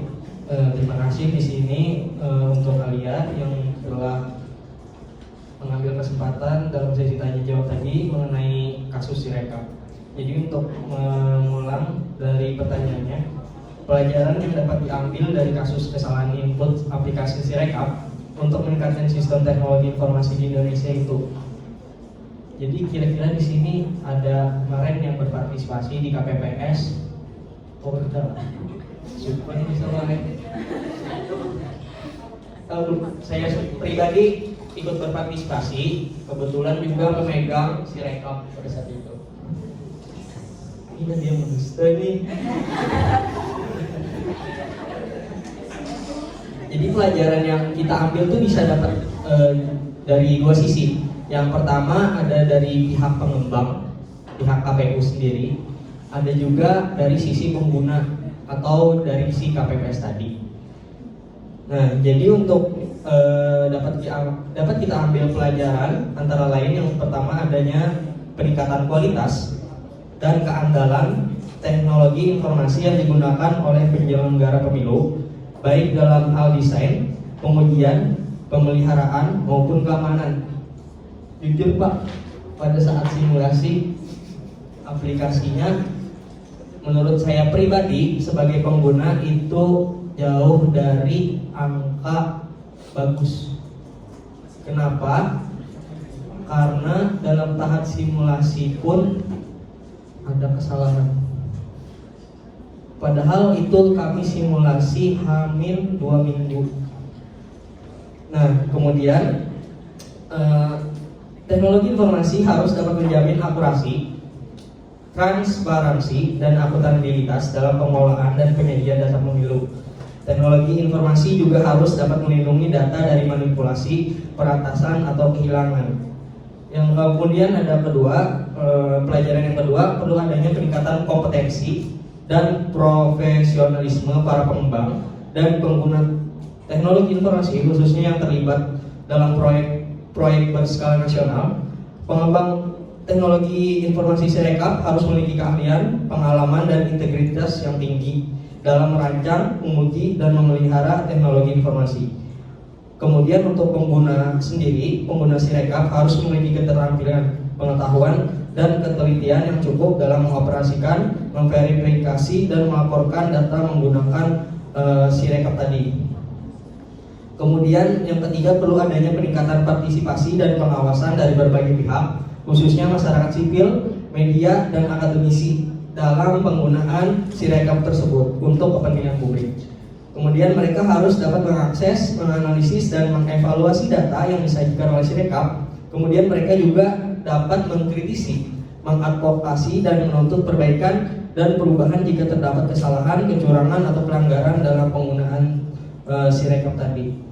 terima kasih di sini untuk kalian yang telah mengambil kesempatan dalam sesi tanya jawab tadi mengenai kasus Sirekap. Jadi untuk mengulang dari pertanyaannya, pelajaran yang dapat diambil dari kasus kesalahan input aplikasi Sirekap untuk meningkatkan sistem teknologi informasi di Indonesia itu. Jadi kira-kira di sini ada kemarin yang berpartisipasi di KPPS. Oh, betul. Supaya bisa saya pribadi ikut berpartisipasi, kebetulan juga memegang Sirekap pada saat itu. Ini dia mendusta nih. Jadi pelajaran yang kita ambil tuh bisa dapat dari dua sisi. Yang pertama ada dari pihak pengembang, pihak KPU sendiri. Ada juga dari sisi pengguna atau dari si KPPS tadi. Nah, jadi untuk dapat kita ambil pelajaran antara lain yang pertama adanya peningkatan kualitas dan keandalan teknologi informasi yang digunakan oleh penyelenggara pemilu, baik dalam hal desain, pengujian, pemeliharaan maupun keamanan. Jujur Pak, pada saat simulasi aplikasinya, menurut saya pribadi sebagai pengguna itu jauh dari angka bagus. Kenapa? Karena dalam tahap simulasi pun ada kesalahan. Padahal itu kami simulasi hamil 2 minggu. Nah, kemudian teknologi informasi harus dapat menjamin akurasi, transparansi, dan akuntabilitas dalam pengelolaan dan penyajian data pemilu. Teknologi informasi juga harus dapat melindungi data dari manipulasi, peratasan, atau kehilangan. Yang kemudian ada pelajaran yang kedua, perlu adanya peningkatan kompetensi dan profesionalisme para pengembang dan pengguna teknologi informasi, khususnya yang terlibat dalam proyek berskala nasional. Pengembang teknologi informasi Sirekap harus memiliki keahlian, pengalaman, dan integritas yang tinggi dalam merancang, menguji, dan memelihara teknologi informasi. Kemudian untuk pengguna sendiri, pengguna Sirekap harus memiliki keterampilan, pengetahuan, dan ketelitian yang cukup dalam mengoperasikan, memverifikasi, dan melaporkan data menggunakan Sirekap tadi. Kemudian yang ketiga, perlu adanya peningkatan partisipasi dan pengawasan dari berbagai pihak, khususnya masyarakat sipil, media, dan akademisi dalam penggunaan Sirekap tersebut untuk kepentingan publik. Kemudian mereka harus dapat mengakses, menganalisis, dan mengevaluasi data yang disajikan oleh Sirekap. Kemudian mereka juga dapat mengkritisi, mengadvokasi, dan menuntut perbaikan dan perubahan jika terdapat kesalahan, kecurangan, atau pelanggaran dalam penggunaan Sirekap tadi.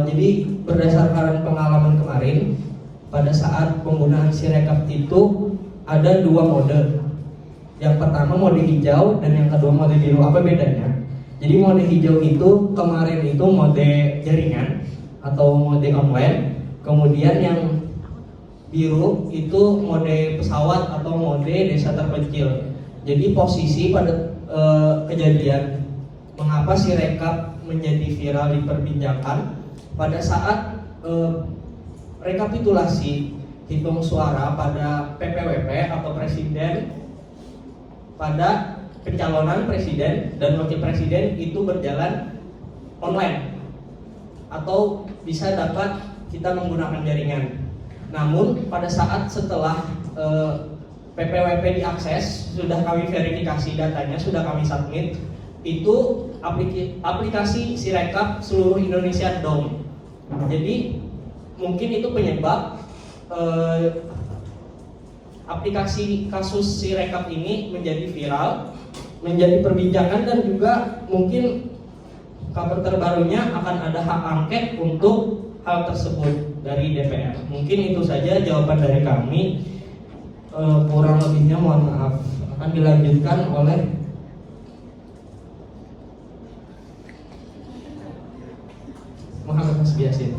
Jadi berdasarkan pengalaman kemarin, pada saat penggunaan Sirekap itu ada 2 mode. Yang pertama mode hijau dan yang kedua mode biru. Apa bedanya? Jadi mode hijau itu kemarin itu mode jaringan atau mode online. Kemudian yang biru itu mode pesawat atau mode desa terpencil. Jadi posisi pada kejadian mengapa Sirekap menjadi viral diperbincangkan pada saat rekapitulasi hitung suara pada PPWP atau presiden, pada pencalonan presiden dan wakil presiden itu berjalan online atau bisa dapat kita menggunakan jaringan. Namun pada saat setelah PPWP diakses, sudah kami verifikasi datanya, sudah kami submit, itu aplikasi Sirekap seluruh Indonesia down. Jadi mungkin itu penyebab aplikasi kasus Sirekap ini menjadi viral, menjadi perbincangan, dan juga mungkin kabar terbarunya akan ada hak angket untuk hal tersebut dari DPR. Mungkin itu saja jawaban dari kami. Kurang lebihnya mohon maaf. Akan dilanjutkan oleh Muhammad Mas Biasin.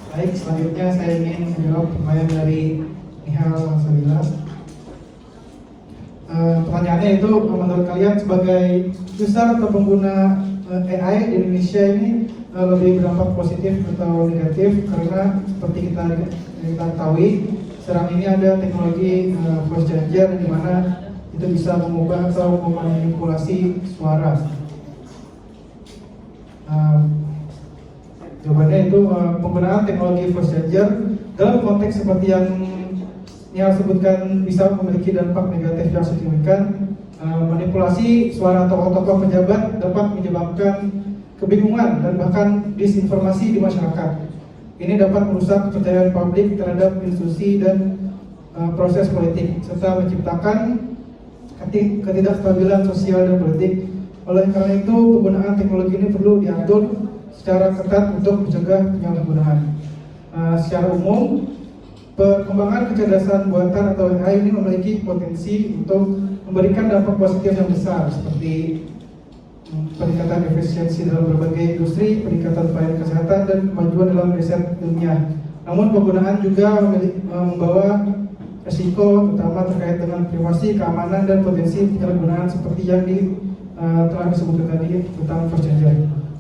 Baik, selanjutnya saya ingin menjawab pertanyaan dari Nihal Sabila. Pertanyaannya itu, menurut kalian sebagai user atau pengguna AI di Indonesia ini lebih berdampak positif atau negatif? Karena seperti kita ketahui, sekarang ini ada teknologi voice changer di mana itu bisa mengubah atau memanipulasi suara. Jawabannya itu penggunaan teknologi voice changer dalam konteks seperti yang sebutkan bisa memiliki dampak negatif yang signifikan. Manipulasi suara tokoh-tokoh pejabat dapat menyebabkan kebingungan dan bahkan disinformasi di masyarakat. Ini dapat merusak kepercayaan publik terhadap institusi dan proses politik serta menciptakan ketidakstabilan sosial dan politik. Oleh karena itu, penggunaan teknologi ini perlu diatur secara ketat untuk mencegah penyalahgunaan. Secara umum, perkembangan kecerdasan buatan atau AI ini memiliki potensi untuk memberikan dampak positif yang besar, seperti peningkatan efisiensi dalam berbagai industri, peningkatan pelayanan kesehatan, dan kemajuan dalam riset ilmiah. Namun penggunaan juga membawa risiko, terutama terkait dengan privasi, keamanan, dan potensi penyalahgunaan seperti yang telah disebutkan tadi tentang voice changer.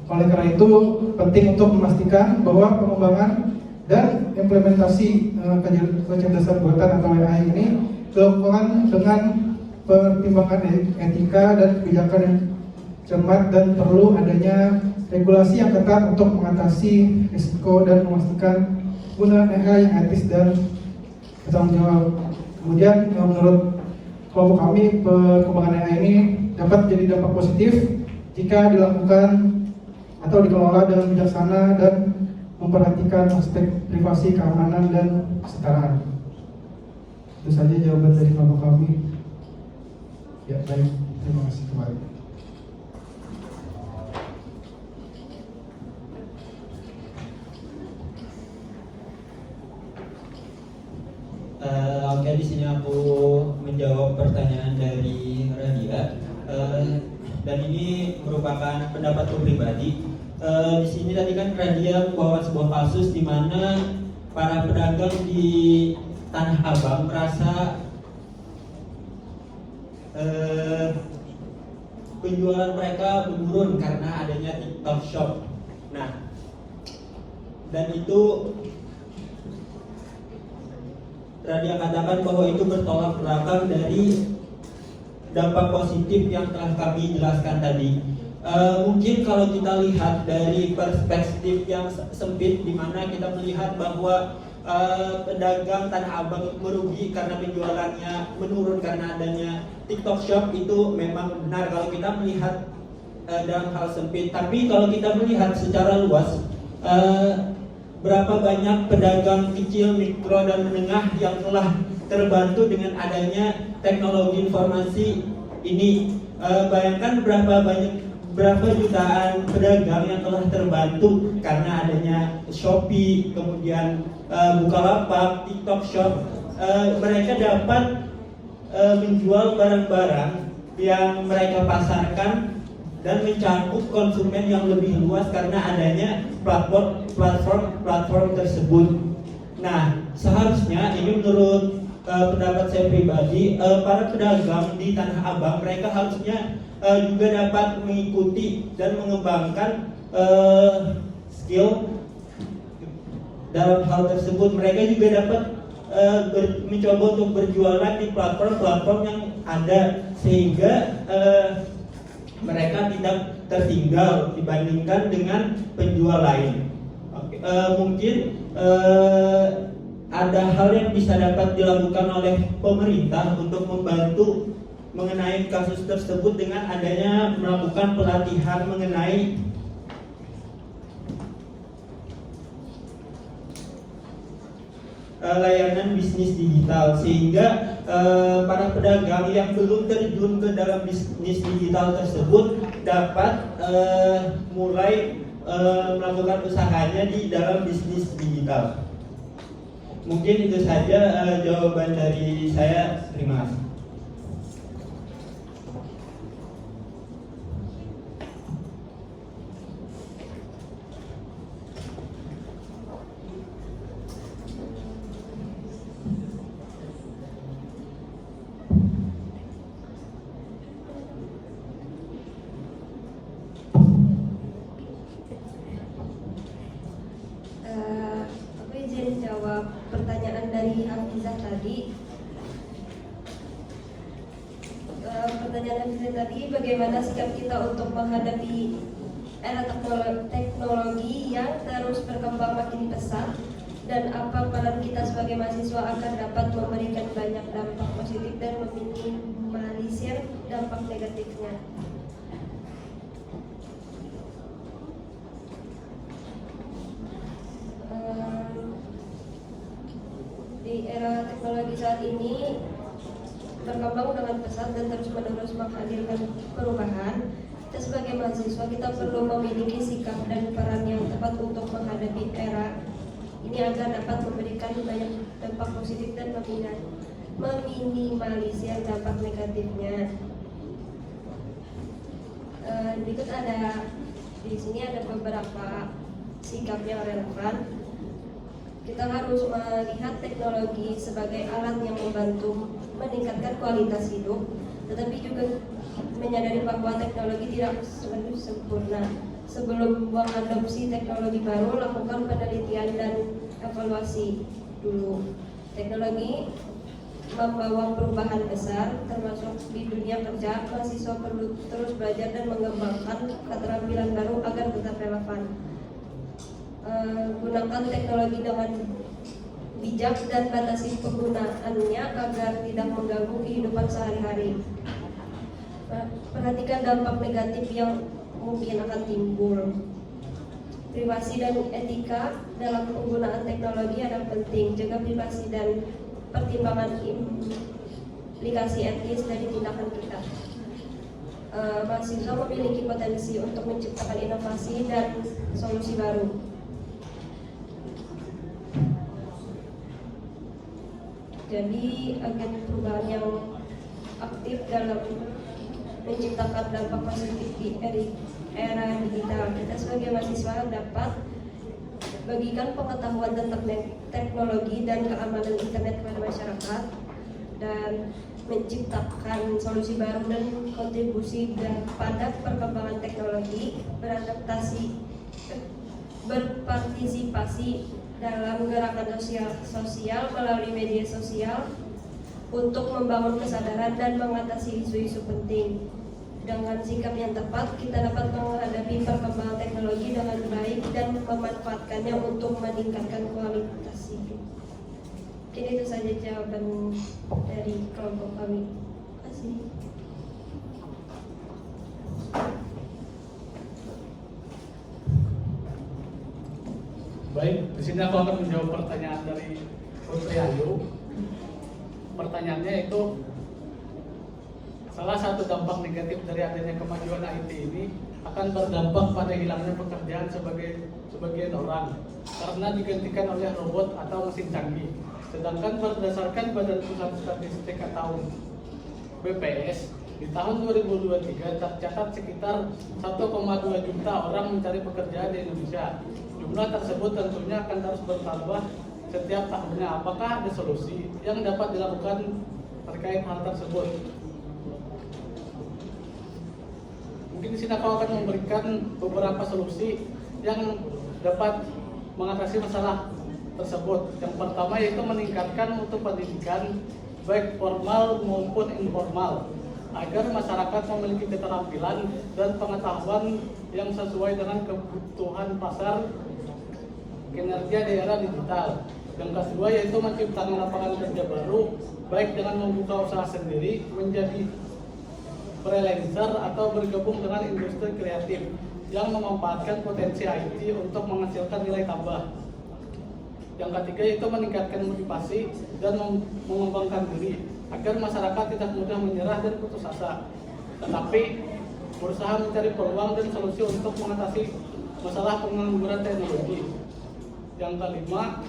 Oleh karena itu, penting untuk memastikan bahwa pengembangan dan implementasi kecerdasan buatan atau AI ini dilakukan dengan pertimbangan etika dan kebijakan yang cermat dan perlu adanya regulasi yang ketat untuk mengatasi risiko dan memastikan penggunaan AI yang etis dan bertanggung jawab. Kemudian menurut kelompok kami, perkembangan AI ini dapat menjadi dampak positif jika dilakukan atau dikelola dengan bijaksana dan memperhatikan aspek privasi, keamanan, dan kesetaraan. Itu saja jawaban dari kelompok kami. Ya, baik. Terima kasih kembali. Oke, di sini aku menjawab pertanyaan dari Radia. Dan ini merupakan pendapatku pribadi. Di sini tadi kan Radia membawa sebuah kasus di mana para pedagang di Tanah Abang merasa penjualan mereka menurun karena adanya TikTok Shop. Nah, dan itu Radia katakan bahwa itu bertolak belakang dari dampak positif yang telah kami jelaskan tadi. Mungkin kalau kita lihat dari perspektif yang sempit, di mana kita melihat bahwa pedagang Tanah Abang merugi karena penjualannya menurun karena adanya TikTok Shop, itu memang benar kalau kita melihat dalam hal sempit. Tapi kalau kita melihat secara luas, berapa banyak pedagang kecil, mikro, dan menengah yang telah terbantu dengan adanya teknologi informasi ini. Bayangkan berapa jutaan pedagang yang telah terbantu karena adanya Shopee, kemudian Bukalapak, TikTok Shop. Mereka dapat menjual barang-barang yang mereka pasarkan dan mencakup konsumen yang lebih luas karena adanya platform tersebut. Nah, seharusnya ini menurut pendapat saya pribadi, para pedagang di Tanah Abang mereka harusnya juga dapat mengikuti dan mengembangkan skill dalam hal tersebut. Mereka juga dapat mencoba untuk berjualan di platform-platform yang ada, sehingga mereka tidak tertinggal dibandingkan dengan penjual lain. Mungkin ada hal yang bisa dapat dilakukan oleh pemerintah untuk membantu mengenai kasus tersebut dengan adanya melakukan pelatihan mengenai layanan bisnis digital, sehingga para pedagang yang belum terjun ke dalam bisnis digital tersebut dapat mulai melakukan usahanya di dalam bisnis digital. Mungkin itu saja jawaban dari saya. Terima kasih. Aku izin jawab pertanyaan dari Hafizah tadi. Pertanyaan Hafizah tadi, bagaimana sikap kita untuk menghadapi era teknologi yang terus berkembang makin pesat, dan apa peran kita sebagai mahasiswa akan dapat memberikan banyak dampak positif dan meminimalisir dampak negatifnya. Di era teknologi saat ini berkembang dengan pesat dan terus-menerus menghadirkan perubahan. Kita sebagai mahasiswa, kita perlu memiliki sikap dan peran yang tepat untuk menghadapi era ini agar dapat memberikan banyak dampak positif dan meminimalisir dampak negatifnya. Berikut di sini ada beberapa sikap yang relevan. Kita harus melihat teknologi sebagai alat yang membantu meningkatkan kualitas hidup, tetapi juga menyadari bahwa teknologi tidak selalu sempurna. Sebelum mengadopsi teknologi baru, lakukan penelitian dan evaluasi dulu. Teknologi membawa perubahan besar, termasuk di dunia kerja. Mahasiswa perlu terus belajar dan mengembangkan keterampilan baru agar tetap relevan. Gunakan teknologi dengan bijak dan batasi penggunaannya agar tidak mengganggu kehidupan sehari-hari. Perhatikan dampak negatif yang mungkin akan timbul. Privasi dan etika dalam penggunaan teknologi adalah penting. Jaga privasi dan pertimbangan implikasi etis dari tindakan kita. Mahasiswa memiliki potensi untuk menciptakan inovasi dan solusi baru. Jadi agen perubahan yang aktif dalam menciptakan dampak positif di era digital. Kita sebagai mahasiswa dapat bagikan pengetahuan tentang teknologi dan keamanan internet kepada masyarakat dan menciptakan solusi baru dan kontribusi pada perkembangan teknologi, berpartisipasi dalam gerakan sosial melalui media sosial untuk membangun kesadaran dan mengatasi isu-isu penting. Dengan sikap yang tepat, kita dapat menghadapi perkembangan teknologi dengan baik dan memanfaatkannya untuk meningkatkan kualitas hidup. Mungkin itu saja jawaban dari kelompok kami. Terima kasih. Baik, di sini aku akan menjawab pertanyaan dari Putri Ayu. Pertanyaannya itu, salah satu dampak negatif dari adanya kemajuan IT ini akan berdampak pada hilangnya pekerjaan sebagian orang karena digantikan oleh robot atau mesin canggih. Sedangkan berdasarkan Badan Pusat Statistik atau BPS, di tahun 2023 tercatat sekitar 1,2 juta orang mencari pekerjaan di Indonesia. Jumlah tersebut tentunya akan terus bertambah setiap tahunnya. Apakah ada solusi yang dapat dilakukan terkait hal tersebut? Mungkin di sini aku akan memberikan beberapa solusi yang dapat mengatasi masalah tersebut. Yang pertama yaitu meningkatkan mutu pendidikan baik formal maupun informal agar masyarakat memiliki keterampilan dan pengetahuan yang sesuai dengan kebutuhan pasar kinerja di era digital. Yang kedua yaitu menciptakan lapangan kerja baru baik dengan membuka usaha sendiri, menjadi freelancer atau bergabung dengan industri kreatif yang memanfaatkan potensi IT untuk menghasilkan nilai tambah. Yang ketiga yaitu meningkatkan motivasi dan mengembangkan diri agar masyarakat tidak mudah menyerah dan putus asa, tetapi berusaha mencari peluang dan solusi untuk mengatasi masalah pengangguran teknologi. Yang kelima,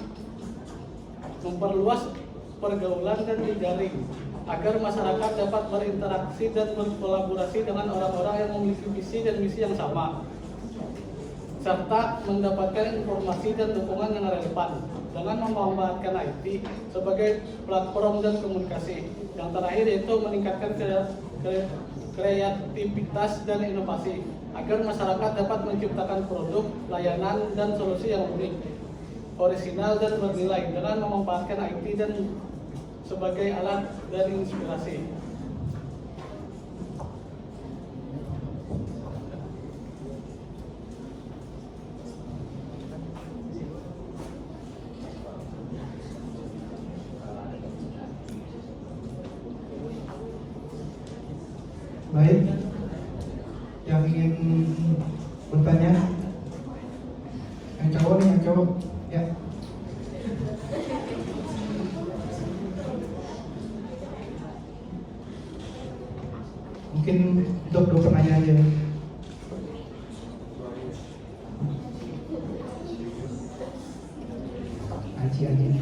memperluas pergaulan dan jejaring agar masyarakat dapat berinteraksi dan berkolaborasi dengan orang-orang yang memiliki visi dan misi yang sama, serta mendapatkan informasi dan dukungan yang relevan dengan memanfaatkan IT sebagai platform dan komunikasi. Yang terakhir yaitu meningkatkan kreativitas dan inovasi agar masyarakat dapat menciptakan produk, layanan, dan solusi yang unik, orisinal, dan bernilai dengan memanfaatkan IT dan sebagai alat dan inspirasi. Baik, yang ingin bertanya, yang cowok nih, yang cowok, ya. Mungkin untuk dua pertanyaan aja. Aji.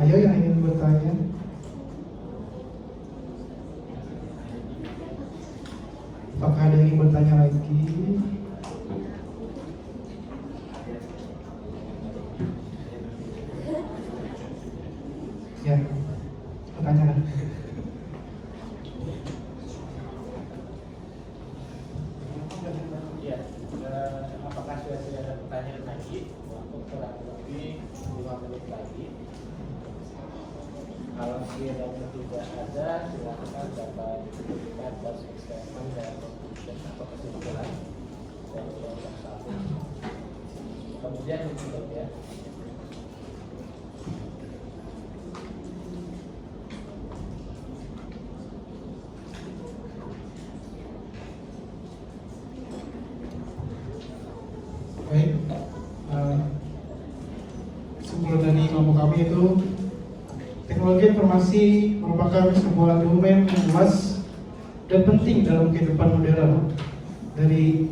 Ayo yang ingin bertanya. Apakah ada yang ingin bertanya lagi? Ya, pertanyaan. Ya, apakah sudah tidak ada pertanyaan lagi? Waktu kurang lebih 5 menit lagi. Kalau sekiranya tidak ada, silakan dapat diberikan closing statement dan conclusion atau kesimpulan dari kelompok 1. Kemudian ditutup ya. Baik, kesimpulan dari kelompok kami itu teknologi informasi merupakan sebuah domain yang luas dan penting dalam kehidupan modern. Dari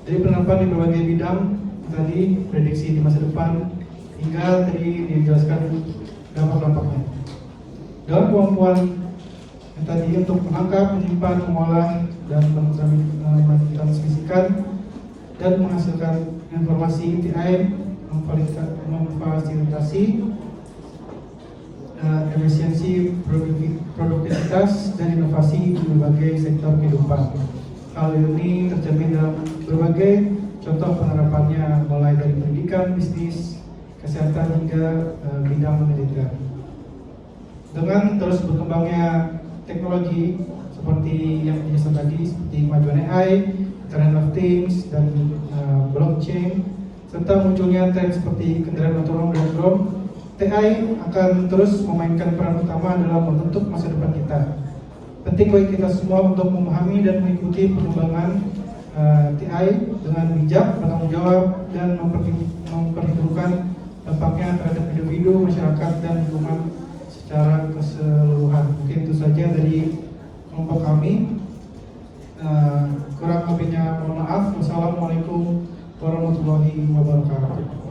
penerapan di berbagai bidang tadi, prediksi di masa depan, hingga tadi dijelaskan dampak-dampaknya. Dalam kemampuan yang tadi untuk menangkap, menyimpan, mengolah, dan mentransmisikan dan menghasilkan informasi TI, memfasilitasi efisiensi, produktivitas, dan inovasi di berbagai sektor kehidupan. Hal ini tercermin dalam berbagai contoh penerapannya, mulai dari pendidikan, bisnis, kesehatan, hingga bidang militer. Dengan terus berkembangnya teknologi seperti yang dijelaskan tadi, seperti kemajuan AI, Internet of Things, dan blockchain, serta munculnya tren seperti kendaraan otonom dan drone, TI akan terus memainkan peran utama dalam membentuk masa depan kita. Penting bagi kita semua untuk memahami dan mengikuti perkembangan TI dengan bijak, bertanggung jawab, dan memperhitungkan dampaknya terhadap individu, masyarakat, dan lingkungan secara keseluruhan. Mungkin itu saja dari kelompok kami. Kurang lebihnya mohon maaf. Wassalamualaikum warahmatullahi wabarakatuh.